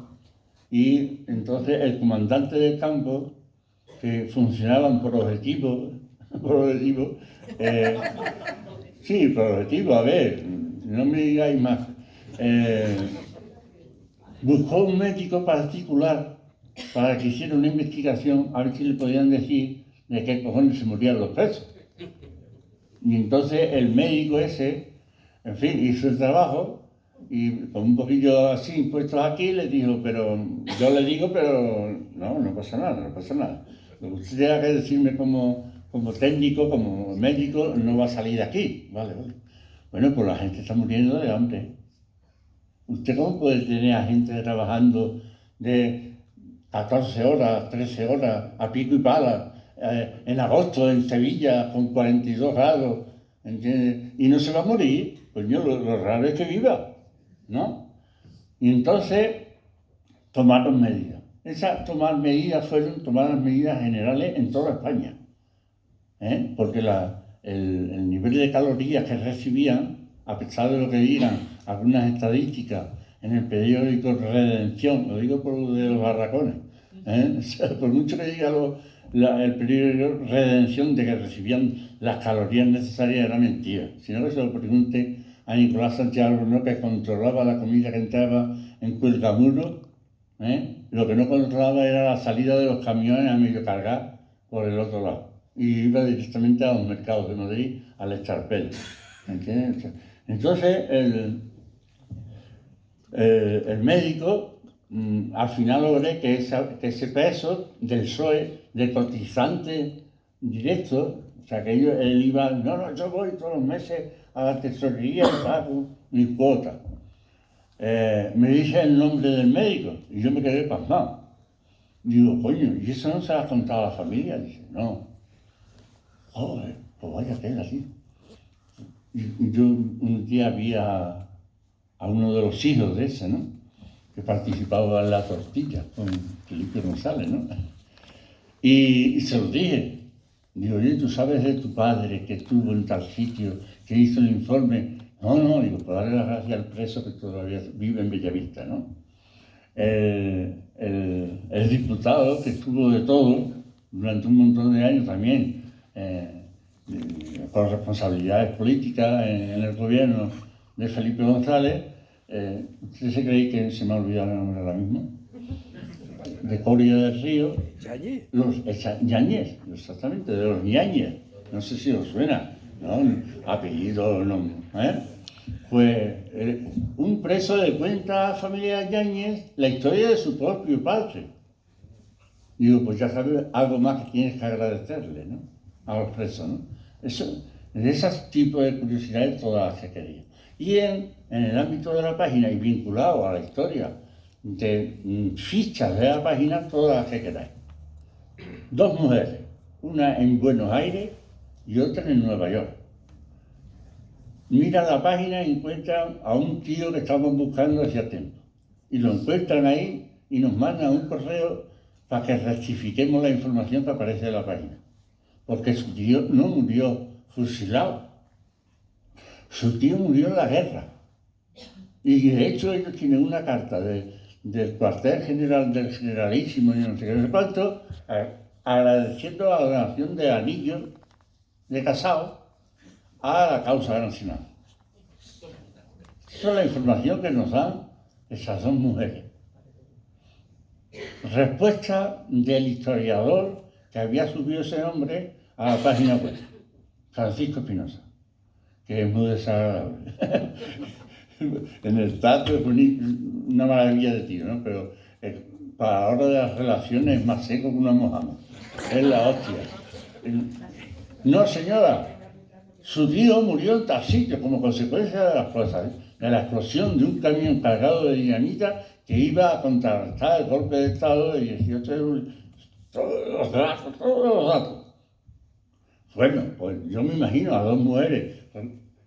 y entonces el comandante del campo, que funcionaban por objetivo, sí, por objetivo, a ver, no me digáis más, buscó un médico particular para que hiciera una investigación a ver si le podían decir de qué cojones se morían los presos. Y entonces el médico ese, en fin, hizo el trabajo y con un poquillo así puestos aquí le dijo, pero yo le digo, pero no pasa nada. Lo que usted tenga que decirme como técnico, como médico, no va a salir de aquí. Vale. Bueno, pues la gente está muriendo de hambre. ¿Usted cómo puede tener a gente trabajando de 14 horas, 13 horas, a pico y pala, en agosto en Sevilla con 42 grados, ¿entiendes? Y no se va a morir? Pues lo raro es que viva, ¿no? Y entonces tomaron medidas. Esas tomar medidas fueron tomar las medidas generales en toda España. porque el nivel de calorías que recibían, a pesar de lo que digan algunas estadísticas en el periódico Redención, lo digo por lo de los barracones, o sea, por mucho que diga el periódico Redención de que recibían las calorías necesarias, era mentira. Sino que se lo pregunte a Nicolás Sánchez Albornoz, que controlaba la comida que entraba en Cuelgamuro. Lo que no controlaba era la salida de los camiones a medio cargar por el otro lado. Y iba directamente a los mercados de Madrid, al Estarpel. ¿Entiendes? Entonces, el médico, al final logré que ese peso del PSOE, del cotizante directo, o sea, que él iba, no, yo voy todos los meses a la tesorería y pago mi cuota. Me dice el nombre del médico y yo me quedé pasmado. Digo, coño, ¿y eso no se lo has contado a la familia? Dice, no. Joder, pues vaya tela, tío. Y yo un día vi a uno de los hijos de ese, ¿no? Que participaba en la tortilla con Felipe González, ¿no? Y se lo dije. Digo, oye, ¿tú sabes de tu padre que estuvo en tal sitio, que hizo el informe? No, digo, pues darle las gracias al preso que todavía vive en Bellavista, ¿no? El diputado que estuvo de todo durante un montón de años también, con responsabilidades políticas en el gobierno de Felipe González. ¿Usted se cree que se me ha olvidado el nombre ahora mismo? De Coria del Río. ¿Yañez? Yáñez, exactamente, de los Yáñez. No sé si os suena, ¿no? Apellido, no, Pues un preso le cuenta a la familia Yáñez la historia de su propio padre. Digo, pues ya sabes algo más que tienes que agradecerle, ¿no? A los presos, ¿no? Eso, de esos tipos de curiosidades todas las que quería. Y en el ámbito de la página y vinculado a la historia de fichas de la página, todas las que queráis. 2 mujeres, una en Buenos Aires y otra en Nueva York. Miran la página y encuentran a un tío que estaban buscando hacía tiempo. Y lo encuentran ahí y nos mandan un correo para que rectifiquemos la información que aparece en la página. Porque su tío no murió fusilado. Su tío murió en la guerra. Y de hecho ellos tienen una carta del cuartel general del generalísimo y no sé qué, no sé cuánto, agradeciendo la donación de anillos de casado a la causa nacional. Esa es la información que nos dan esas 2 mujeres. Respuesta del historiador que había subido ese nombre a la página web, Francisco Espinosa, que es muy desagradable. En el trato es una maravilla de tío, ¿no? Pero para la hora de las relaciones es más seco que una mojama. Es la hostia. No, señora, su tío murió en tal sitio como consecuencia de la explosión de un camión cargado de dinamita que iba a contrarrestar el golpe de Estado del 18 de julio. Todos los datos. Bueno, pues yo me imagino a 2 mujeres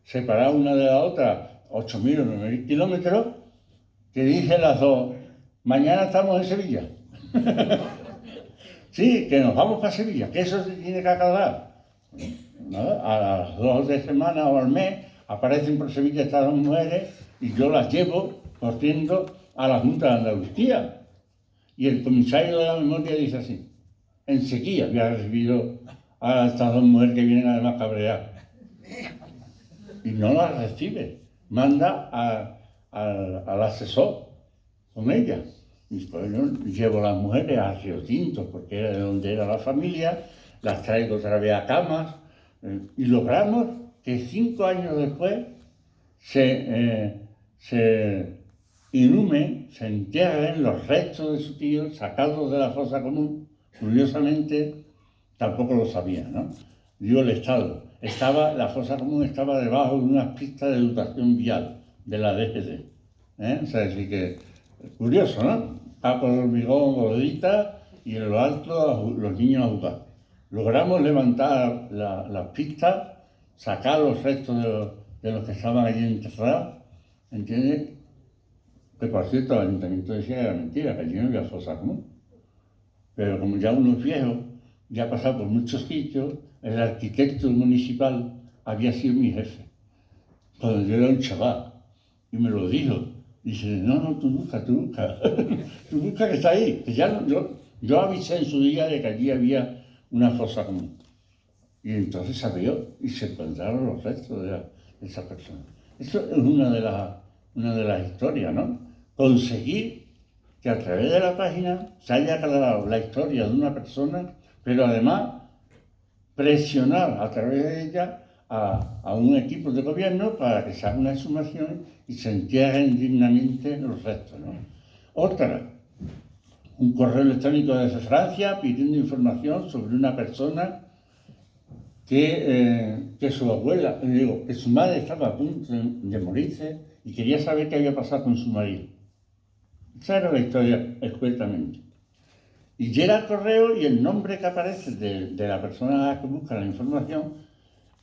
separadas una de la otra 8.000 o 9.000 kilómetros, que dicen las 2, mañana estamos en Sevilla. Sí, que nos vamos para Sevilla, que eso se tiene que aclarar. Nada, a las 2 o 3 semanas o al mes aparecen por Sevilla estas 2 mujeres y yo las llevo corriendo a la Junta de Andalucía. Y el comisario de la memoria dice así, enseguida había recibido a estas 2 mujeres que vienen además cabreadas. Y no las recibe. Manda al asesor con ella. Y pues yo llevo a las mujeres a Río Tinto, porque era de donde era la familia, las traigo otra vez a Camas, y logramos que 5 años después se inhumen, se entierren los restos de su tío sacados de la fosa común. Curiosamente, tampoco lo sabía, ¿no? Dio el Estado. La fosa común estaba debajo de unas pistas de educación vial de la DGT. O sea, así que, curioso, ¿no? Capo de hormigón, gordita, y en lo alto los niños a jugar. Logramos levantar las pistas, sacar los restos de los que estaban allí enterrados, ¿entiendes? Que por cierto, el ayuntamiento decía que era mentira, que allí no había fosa común. Pero como ya uno es viejo, ya ha pasado por muchos sitios, el arquitecto municipal había sido mi jefe cuando yo era un chaval, y me lo dijo. Dice, no, tú busca, tú busca que está ahí. Que ya yo avisé en su día de que allí había una fosa común. Y entonces se abrió y se encontraron los restos de esa persona. Esto es una de las historias, ¿no? Conseguir que a través de la página se haya aclarado la historia de una persona, pero además presionar a través de ella a un equipo de gobierno para que se haga una exhumación y se entierren dignamente los restos, ¿no? Otra, un correo electrónico desde Francia pidiendo información sobre una persona que su abuela, que su madre estaba a punto de morirse y quería saber qué había pasado con su marido. Esa era la historia escuetamente. Y llega el correo y el nombre que aparece de la persona que busca la información,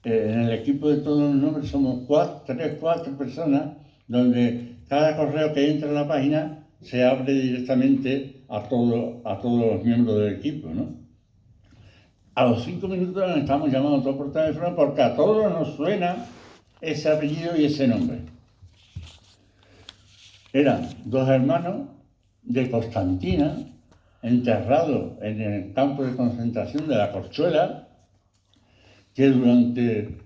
en el equipo de todos los nombres somos 4 personas, donde cada correo que entra en la página se abre directamente a todos los miembros del equipo, ¿no? A los 5 minutos nos estamos llamando todos por teléfono porque a todos nos suena ese apellido y ese nombre. Eran 2 hermanos de Constantina, enterrados en el campo de concentración de la Corchuela, que durante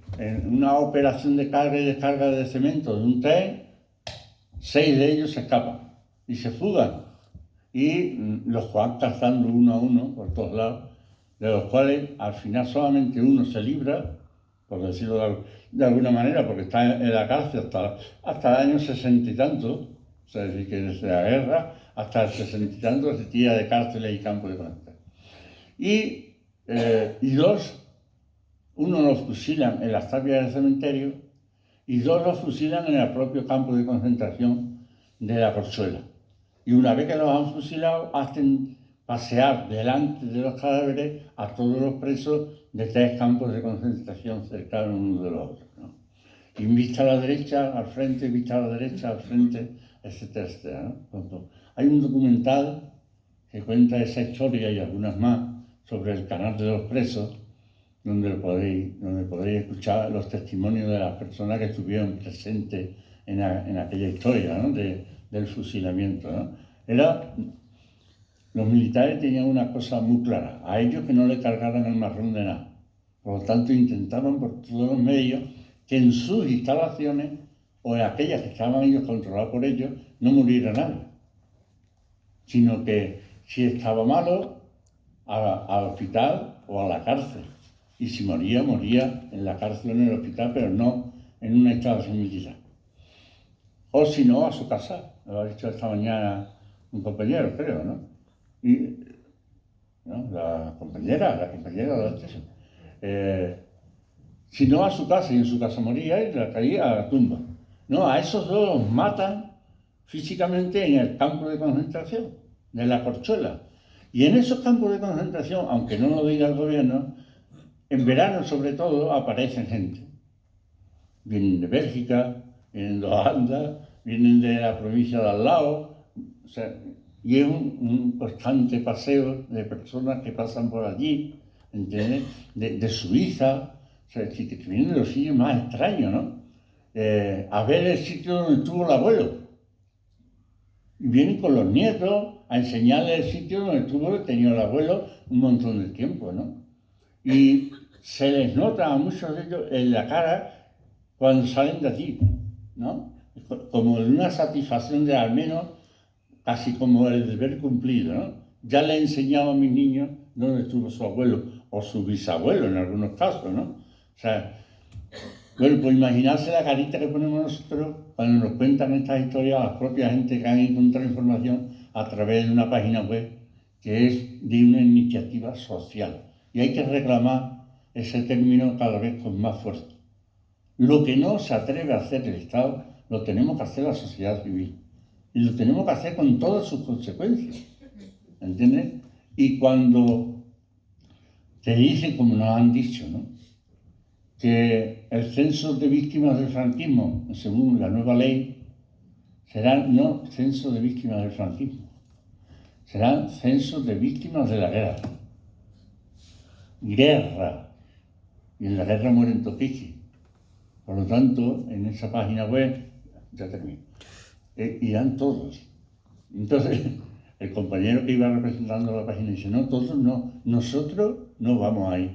una operación de carga y descarga de cemento de un tren, 6 de ellos se escapan y se fugan. Y los van cazando uno a uno por todos lados, de los cuales al final solamente uno se libra, por decirlo de alguna manera, porque está en la cárcel hasta el año 60 y tanto, o sea, es decir, que desde la guerra hasta el 60 y tanto se tira de cárceles y campos de concentración. Y 2, uno los fusilan en las tapias del cementerio y 2 los fusilan en el propio campo de concentración de la Corchuela. Y una vez que los han fusilado, hacen pasear delante de los cadáveres a todos los presos de 3 campos de concentración cercanos uno de los otros, ¿no? Y vista a la derecha, al frente, vista a la derecha, al frente, etcétera, etcétera, ¿no? Hay un documental que cuenta esa historia y algunas más sobre el canal de los presos, donde podéis escuchar los testimonios de las personas que estuvieron presentes en aquella historia, ¿no? Del fusilamiento, ¿no? Los militares tenían una cosa muy clara, a ellos que no le cargaran el marrón de nada. Por lo tanto, intentaban por todos los medios que en sus instalaciones, o en aquellas que estaban ellos controladas por ellos, no muriera nadie. Sino que si estaba malo, al hospital o a la cárcel. Y si moría en la cárcel o en el hospital, pero no en una instalación militar. O si no, a su casa. Lo ha dicho esta mañana un compañero, creo, ¿no? ¿No? La compañera de la tesis. Si no, a su casa, y en su casa moría y la caía a la tumba. No, a esos 2 los matan físicamente en el campo de concentración, de la Corchuela. Y en esos campos de concentración, aunque no lo diga el gobierno, en verano sobre todo aparecen gente. Vienen de Bélgica, vienen de Holanda, vienen de la provincia de al lado, o sea, y es un constante paseo de personas que pasan por allí, ¿entiendes? De Suiza, o sea, que vienen de los sitios más extraños, ¿no? A ver el sitio donde estuvo el abuelo. Y vienen con los nietos a enseñarles el sitio donde tenía el abuelo un montón de tiempo, ¿no? Y se les nota a muchos de ellos en la cara cuando salen de allí, ¿no? Como de una satisfacción de al menos, casi como el deber cumplido, ¿no? Ya le he enseñado a mis niños dónde estuvo su abuelo, o su bisabuelo en algunos casos, ¿no? O sea, bueno, pues imaginarse la carita que ponemos nosotros cuando nos cuentan estas historias a las propias gente que han encontrado información a través de una página web que es de una iniciativa social. Y hay que reclamar ese término cada vez con más fuerza. Lo que no se atreve a hacer el Estado, lo tenemos que hacer la sociedad civil. Y lo tenemos que hacer con todas sus consecuencias. ¿Entiendes? Y cuando te dicen, como nos han dicho, ¿no?, que el censo de víctimas del franquismo, según la nueva ley, será no censo de víctimas del franquismo, serán censos de víctimas de la guerra. Guerra. y en la guerra mueren Toquichi. Por lo tanto, en esa página web, ya termino, irán todos. Entonces, el compañero que iba representando la página dice, no, todos no, nosotros no vamos a ir.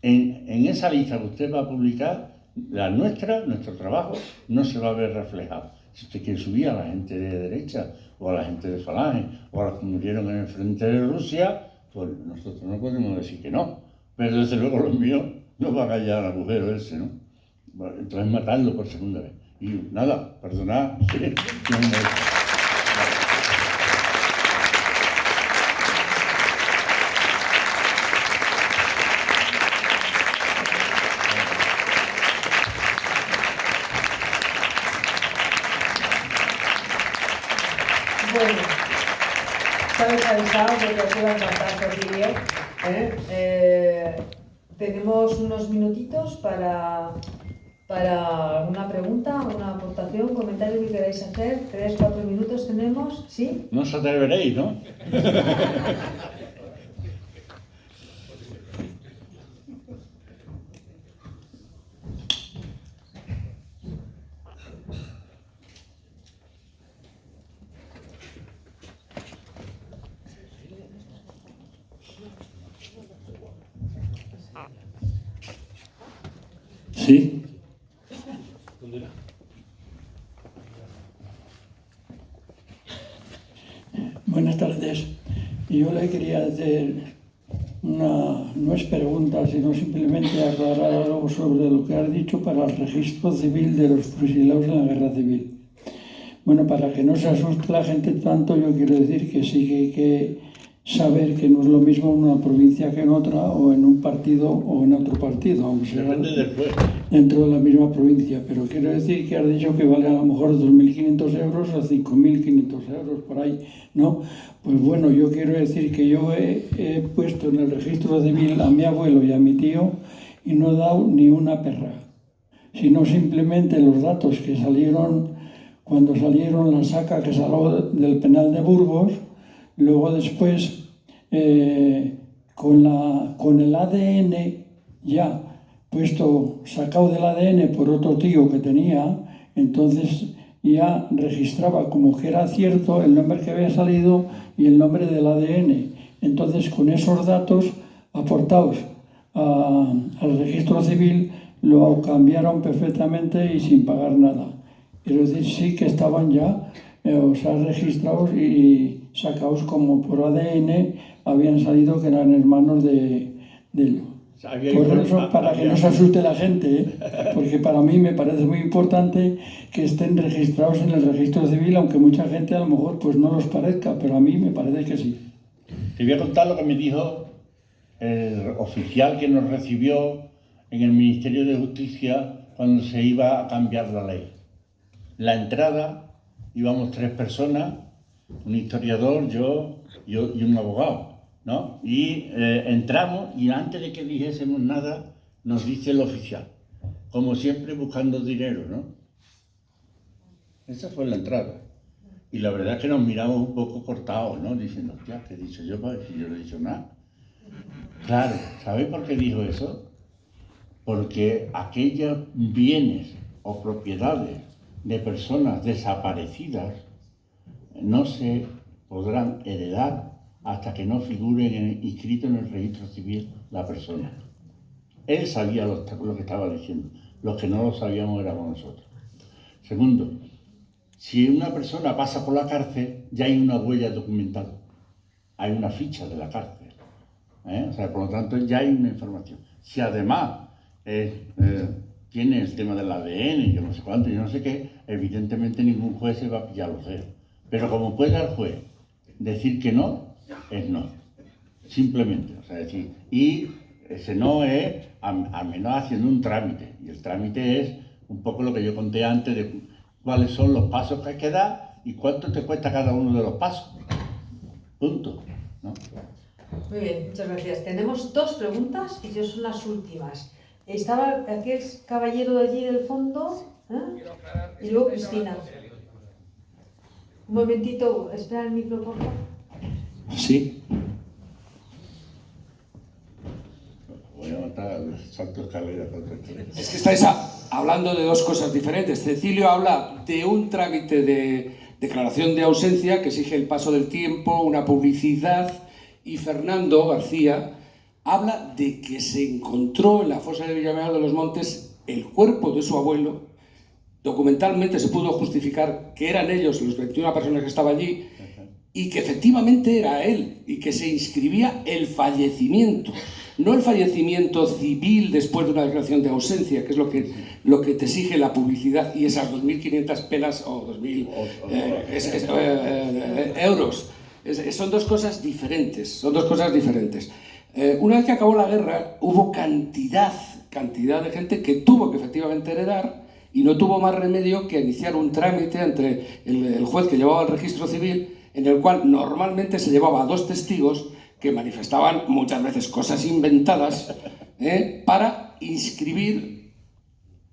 En esa lista que usted va a publicar, la nuestra, nuestro trabajo, no se va a ver reflejado. Si usted quiere subir a la gente de derecha, o a la gente de Falange, o a los que murieron en el frente de Rusia, pues nosotros no podemos decir que no. Pero desde luego los míos no van a hallar al agujero ese, ¿no? Bueno, entonces matarlo por segunda vez. Y nada, perdonad. Bueno, sabes avisado porque os iba a encantar el vídeo. Tenemos unos minutitos para una pregunta, una aportación, un comentario que queráis hacer. 3-4 minutos tenemos, ¿sí? No os atreveréis, ¿no? Sí. Buenas tardes. Yo le quería hacer no es pregunta, sino simplemente aclarar algo sobre lo que has dicho para el registro civil de los fusilados en la guerra civil. Bueno, para que no se asuste la gente tanto, yo quiero decir que sí que hay que saber que no es lo mismo en una provincia que en otra, o en un partido o en otro partido, aunque sea dentro de la misma provincia. Pero quiero decir que has dicho que vale a lo mejor 2.500 euros o 5.500 euros por ahí, ¿no? Pues bueno, yo quiero decir que yo he puesto en el registro civil a mi abuelo y a mi tío y no he dado ni una perra, sino simplemente los datos que salieron cuando salieron la saca que salió del penal de Burgos. Luego después, con el ADN ya puesto, sacado del ADN por otro tío que tenía, entonces ya registraba como que era cierto el nombre que había salido y el nombre del ADN. Entonces, con esos datos aportados al registro civil, lo cambiaron perfectamente y sin pagar nada. Es decir, sí que estaban ya registrados y sacados como por ADN, habían salido que eran hermanos de ellos. Por eso, para que no se asuste la gente, porque para mí me parece muy importante que estén registrados en el registro civil, aunque mucha gente a lo mejor pues no los parezca, pero a mí me parece que sí. Te voy a contar lo que me dijo el oficial que nos recibió en el Ministerio de Justicia cuando se iba a cambiar la ley. La entrada, íbamos 3 personas, un historiador, yo y un abogado, ¿no? Y entramos y antes de que dijésemos nada, nos dice el oficial, como siempre buscando dinero, ¿no? Esa fue la entrada. Y la verdad es que nos miramos un poco cortados, ¿no? Diciendo, hostia, ¿qué he dicho yo? Si yo no he dicho nada. Claro, ¿sabéis por qué dijo eso? Porque aquellos bienes o propiedades de personas desaparecidas no se podrán heredar hasta que no figuren inscritos en el registro civil la persona. Él sabía lo que estaba diciendo, los que no lo sabíamos éramos nosotros. Segundo, si una persona pasa por la cárcel, ya hay una huella documental, hay una ficha de la cárcel, O sea, por lo tanto ya hay una información. Si además tiene el tema del ADN, yo no sé cuánto, yo no sé qué, evidentemente ningún juez se va a pillar los dedos. Pero como puede el juez decir que no, es no. Simplemente, o sea, decir, y ese no es al menos haciendo un trámite. Y el trámite es un poco lo que yo conté antes de cuáles son los pasos que hay que dar y cuánto te cuesta cada uno de los pasos. Punto, ¿no? Muy bien, muchas gracias. Tenemos 2 preguntas y son las últimas. Estaba aquel caballero de allí del fondo, y luego Cristina. Un momentito, espera el micro, por favor. Sí. Voy a matar salto escalera contra escalera. Es que estáis hablando de dos cosas diferentes. Cecilio habla de un trámite de declaración de ausencia que exige el paso del tiempo, una publicidad, y Fernando García habla de que se encontró en la fosa de Villameor de los Montes el cuerpo de su abuelo. Documentalmente se pudo justificar que eran ellos los 21 personas que estaban allí y que efectivamente era él y que se inscribía el fallecimiento. No el fallecimiento civil después de una declaración de ausencia, que es lo que te exige la publicidad y esas 2.500 pelas o 2.000 euros. Son dos cosas diferentes, una vez que acabó la guerra, hubo cantidad de gente que tuvo que efectivamente heredar y no tuvo más remedio que iniciar un trámite ante el juez que llevaba el registro civil, en el cual normalmente se llevaba a 2 testigos que manifestaban muchas veces cosas inventadas para inscribir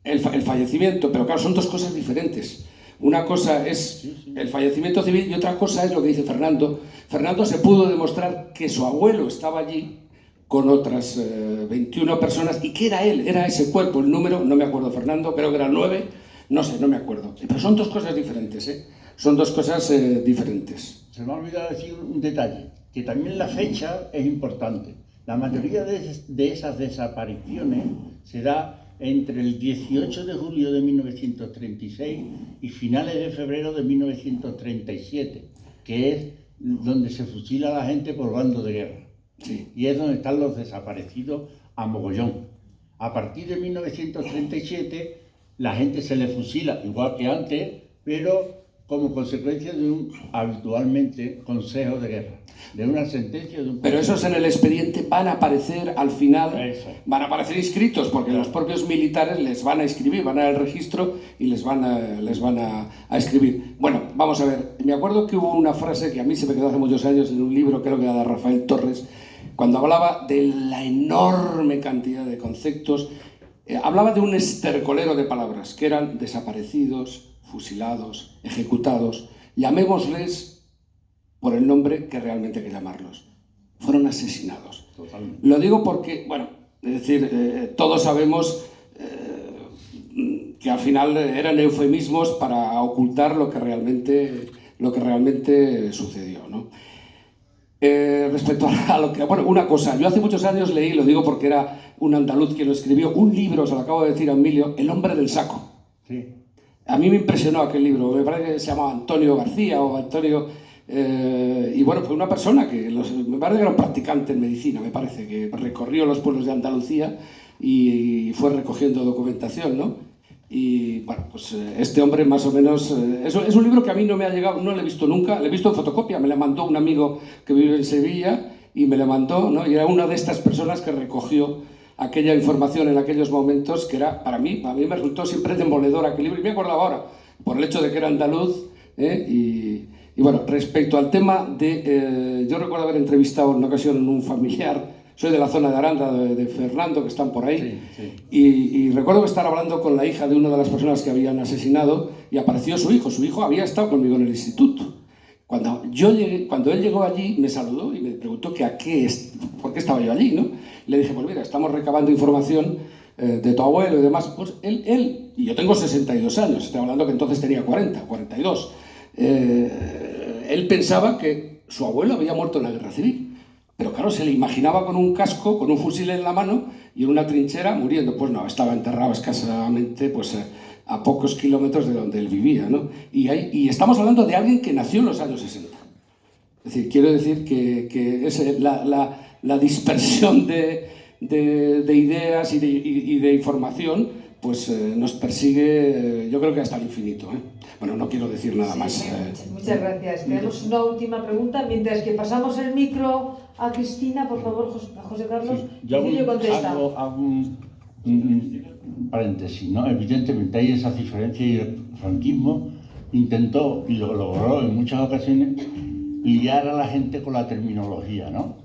el fallecimiento. Pero claro, son dos cosas diferentes. Una cosa es el fallecimiento civil y otra cosa es lo que dice Fernando. Fernando se pudo demostrar que su abuelo estaba allí con otras 21 personas y que era él, era ese cuerpo, el número, no me acuerdo Fernando, creo que era 9, no sé, no me acuerdo. Pero son dos cosas diferentes, son dos cosas diferentes. Se me ha olvidado decir un detalle, que también la fecha es importante. La mayoría de esas desapariciones se da entre el 18 de julio de 1936 y finales de febrero de 1937, que es donde se fusila a la gente por bando de guerra. Sí. Y es donde están los desaparecidos a mogollón. A partir de 1937 la gente se le fusila igual que antes, pero como consecuencia de un habitualmente consejo de guerra, de una sentencia de un... Pero esos en el expediente van a aparecer al final, Eso. van a aparecer inscritos, porque los propios militares les van a escribir, van a dar el registro y les van a escribir. Bueno, vamos a ver, me acuerdo que hubo una frase que a mí se me quedó hace muchos años en un libro, creo que era de Rafael Torres, cuando hablaba de la enorme cantidad de conceptos, hablaba de un estercolero de palabras, que eran desaparecidos, fusilados, ejecutados, llamémosles por el nombre que realmente hay que llamarlos. Fueron asesinados. Totalmente. Lo digo porque, bueno, es decir, todos sabemos que al final eran eufemismos para ocultar lo que realmente sucedió, ¿no? Respecto a lo que... Bueno, una cosa, yo hace muchos años leí, lo digo porque era un andaluz quien lo escribió, un libro, se lo acabo de decir a Emilio, El hombre del saco. Sí. A mí me impresionó aquel libro, me parece que se llamaba Antonio García o Antonio... y bueno, fue una persona que me parece que era un practicante en medicina, me parece, que recorrió los pueblos de Andalucía y fue recogiendo documentación, ¿no? Y bueno, pues este hombre más o menos... es un libro que a mí no me ha llegado, no lo he visto nunca, lo he visto en fotocopia, me lo mandó un amigo que vive en Sevilla y me lo mandó, ¿no? Y era una de estas personas que recogió aquella información en aquellos momentos que era, a mí me resultó siempre demoledor aquel libro, y me acordaba ahora, por el hecho de que era andaluz, y bueno, respecto al tema de... yo recuerdo haber entrevistado en una ocasión en un familiar, soy de la zona de Aranda, de Fernando, que están por ahí, Sí. y recuerdo estar hablando con la hija de una de las personas que habían asesinado, y apareció su hijo había estado conmigo en el instituto. Cuando él llegó allí, me saludó y me preguntó que por qué estaba yo allí, ¿no? Le dije, pues mira, estamos recabando información de tu abuelo y demás. Pues él, y yo tengo 62 años, estoy hablando que entonces tenía 42. Él pensaba que su abuelo había muerto en la guerra civil. Pero claro, se le imaginaba con un casco, con un fusil en la mano y en una trinchera muriendo. Pues no, estaba enterrado escasamente pues, a pocos kilómetros de donde él vivía, ¿no? Y estamos hablando de alguien que nació en los años 60. Es decir, quiero decir que es la dispersión de ideas y de información pues nos persigue, yo creo que hasta el infinito, ¿eh? Bueno, no quiero decir nada más. Muchas gracias. Tenemos una última pregunta, mientras que pasamos el micro a Cristina, por favor, José Carlos. Sí, yo contesta. hago un paréntesis, ¿no? Evidentemente hay esas diferencias y el franquismo intentó, y lo logró en muchas ocasiones, liar a la gente con la terminología, ¿no?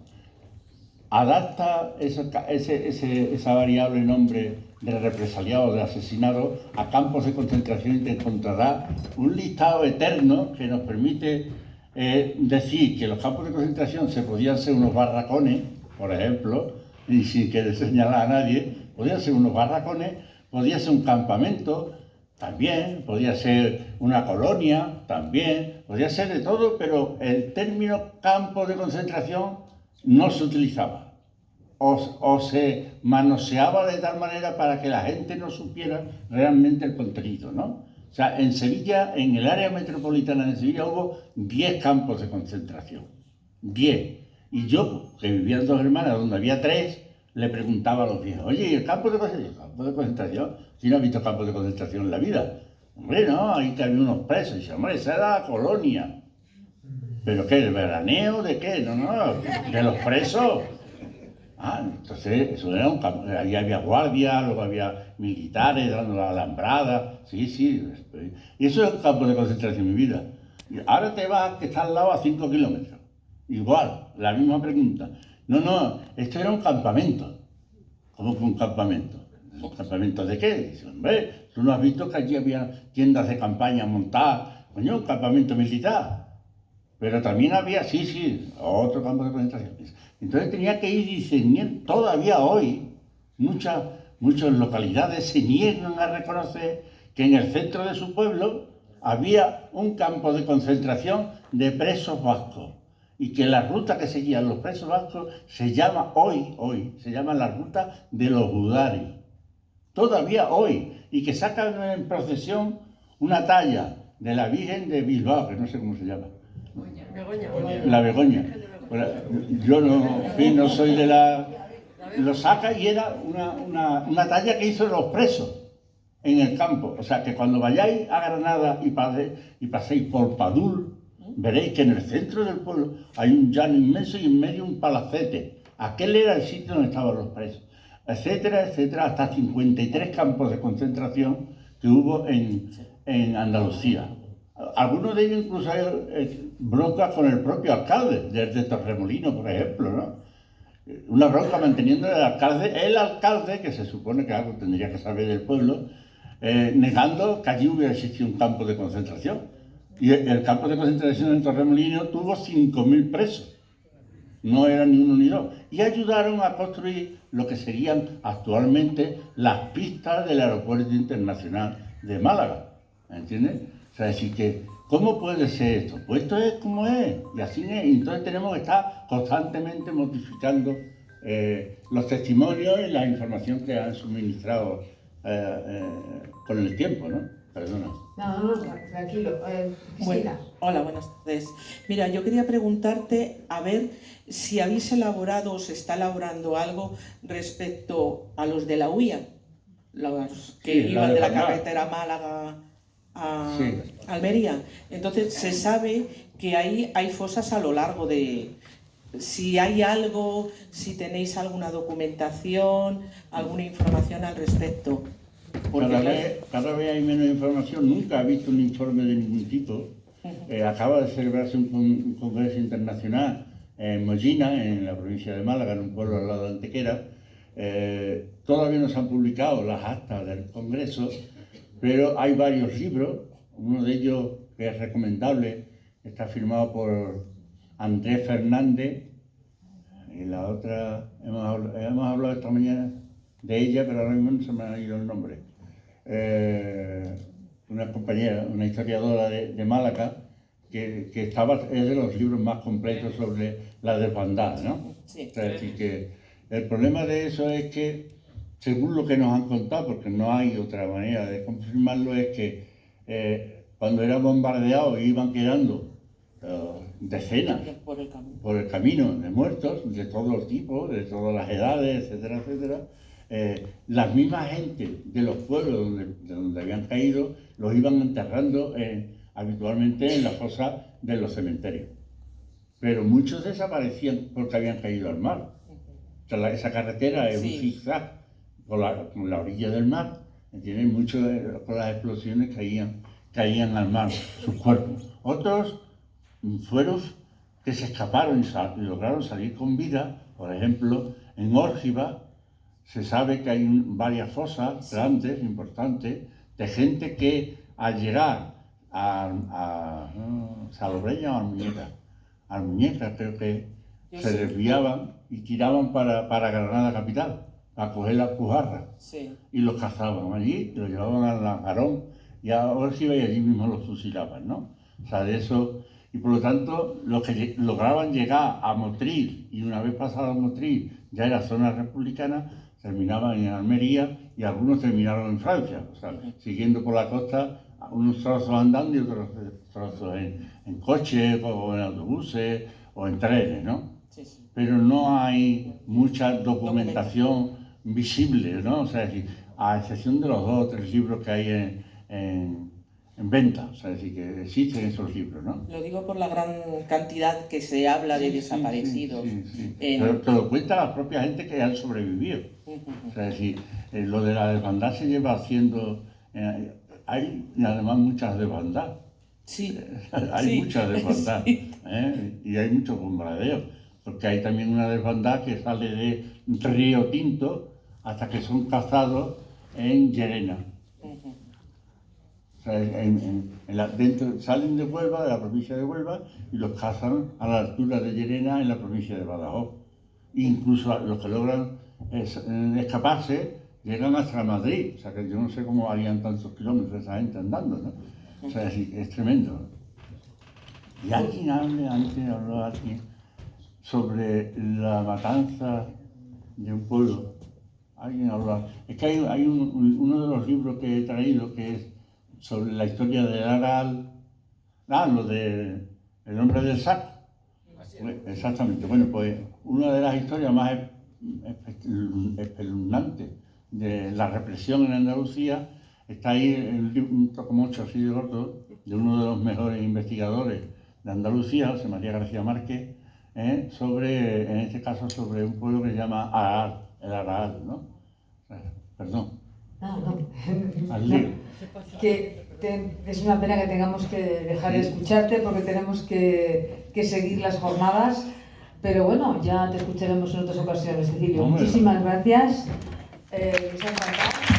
Adapta esa variable nombre de represaliado, de asesinado, a campos de concentración y te encontrará un listado eterno que nos permite decir que los campos de concentración se podían ser unos barracones, por ejemplo, y sin querer señalar a nadie, podían ser unos barracones, podía ser un campamento, también, podía ser una colonia, también, podía ser de todo, pero el término campo de concentración no se utilizaba. O se manoseaba de tal manera para que la gente no supiera realmente el contenido, ¿no? O sea, en Sevilla, en el área metropolitana de Sevilla, hubo 10 campos de concentración. 10. Y yo, que vivía en Dos Hermanas, donde había 3, le preguntaba a los viejos, oye, ¿y el campo de concentración? ¿Campo de concentración? ¿Quién ha visto campos de concentración en la vida? Hombre, no, ahí que había unos presos. Y dice, hombre, esa era la colonia. ¿Pero qué? ¿De veraneo? ¿De qué? No, de los presos. Ah, entonces eso era un campo, ahí había guardias, luego había militares dando la alambrada, sí, y eso es un campo de concentración en mi vida. Y ahora te vas, que está al lado a 5 kilómetros, igual, la misma pregunta. No, esto era un campamento. ¿Cómo que un campamento? ¿Un campamento de qué? Dice, hombre, tú no has visto que allí había tiendas de campaña montadas, coño, un campamento militar. Pero también había, sí, otro campo de concentración. Entonces tenía que ir discerniendo, todavía hoy, muchas localidades se niegan a reconocer que en el centro de su pueblo había un campo de concentración de presos vascos y que la ruta que seguían los presos vascos se llama hoy, se llama la ruta de los Gudaris. Todavía hoy, y que sacan en procesión una talla de la Virgen de Bilbao, que no sé cómo se llama. La Begoña. Yo no soy de la... Lo saca y era una talla que hizo los presos en el campo. O sea, que cuando vayáis a Granada y paséis por Padul, veréis que en el centro del pueblo hay un llano inmenso y en medio un palacete. Aquel era el sitio donde estaban los presos. Etcétera, hasta 53 campos de concentración que hubo en Andalucía. Algunos de ellos incluso hay broncas con el propio alcalde, desde Torremolinos, por ejemplo, ¿no? Una bronca manteniendo el alcalde, que se supone que algo tendría que saber del pueblo, negando que allí hubiera existido un campo de concentración. Y el campo de concentración en Torremolinos tuvo 5.000 presos. No eran ni uno ni dos. Y ayudaron a construir lo que serían actualmente las pistas del Aeropuerto Internacional de Málaga. ¿Entiendes? O sea, decir que, ¿cómo puede ser esto? Pues esto es como es, y así es. Y entonces tenemos que estar constantemente modificando los testimonios y la información que han suministrado con el tiempo, ¿no? Perdona. No, tranquilo. Cristina. Bueno, hola, buenas tardes. Mira, yo quería preguntarte, a ver si habéis elaborado o se está elaborando algo respecto a los de la UIA, los que Sí, iban de la Málaga. carretera Málaga a Sí. Almería. Entonces, se sabe que ahí hay fosas a lo largo de... Si hay algo, si tenéis alguna documentación, alguna información al respecto. Porque, Cada vez hay menos información, nunca he visto un informe de ningún tipo. Acaba de celebrarse un congreso internacional en Mollina, en la provincia de Málaga, en un pueblo al lado de Antequera. Todavía no se han publicado las actas del congreso, pero hay varios libros, uno de ellos que es recomendable, está firmado por Andrés Fernández, y la otra, hemos hablado esta mañana de ella, pero ahora mismo no se me ha ido el nombre. Una compañera, una historiadora de Málaga, que es de los libros más completos sobre la desbandada, ¿no? Sí. O sea, es decir, que el problema de eso es que, según lo que nos han contado, porque no hay otra manera de confirmarlo, es que cuando eran bombardeados iban quedando decenas por el camino de muertos, de todos los tipos, de todas las edades, etcétera. Las mismas gente de los pueblos de donde habían caído los iban enterrando habitualmente en la fosa de los cementerios. Pero muchos desaparecían porque habían caído al mar. O sea, esa carretera es un zigzag por la orilla del mar. ¿Entiendes? Muchos con las explosiones caían al mar sus cuerpos. Otros fueron que se escaparon y lograron salir con vida. Por ejemplo, en Órgiva se sabe que hay varias fosas grandes, importantes, de gente que al llegar a Salobreña o Almuñeca creo que Yo se sí. desviaban y tiraban para Granada capital, a coger las pujarras, Sí. y los cazaban allí, y los llevaban al Lanjarón, y ahora sí y allí mismo los fusilaban, ¿no? O sea, de eso, y por lo tanto, los que lograban llegar a Motril, y una vez pasado a Motril, ya era zona republicana, terminaban en Almería, y algunos terminaron en Francia, o sea, siguiendo por la costa, unos trozos andando y otros trozos en coches, o en autobuses, o en trenes, ¿no? Sí, sí. Pero no hay mucha documentación visible, ¿no? O sea, es decir, a excepción de los 2 o 3 libros que hay en venta, o sea, es decir, que existen esos libros, ¿no? Lo digo por la gran cantidad que se habla de desaparecidos. Sí. En- Pero te lo cuenta la propia gente que han sobrevivido. O sea, es decir, lo de la desbandada se lleva haciendo... hay además muchas desbandadas. Sí. Hay Sí. muchas desbandadas, Sí. y hay muchos bombardeos, porque hay también una desbandada que sale de Río Tinto hasta que son cazados en Llerena. O sea, salen de Huelva, de la provincia de Huelva, y los cazan a la altura de Llerena, en la provincia de Badajoz. Incluso los que logran escaparse llegan hasta Madrid. O sea, que yo no sé cómo harían tantos kilómetros esa gente andando, ¿no? O sea, es tremendo, ¿no? Y alguien habló aquí sobre la matanza de un pueblo. Alguien habló. Es que hay uno de los libros que he traído que es sobre la historia del Aral, lo de El hombre del saco. Exactamente. Bueno, pues una de las historias más espeluznantes de la represión en Andalucía está ahí un tocomocho así de gordo de uno de los mejores investigadores de Andalucía, José María García Márquez, sobre, en este caso, sobre un pueblo que se llama Aral, el Aral, ¿no? Perdón. No. Al lío. Es una pena que tengamos que dejar de escucharte porque tenemos que seguir las jornadas, pero bueno, ya te escucharemos en otras ocasiones. Cecilio, Hombre. muchísimas gracias. Les ha encantado.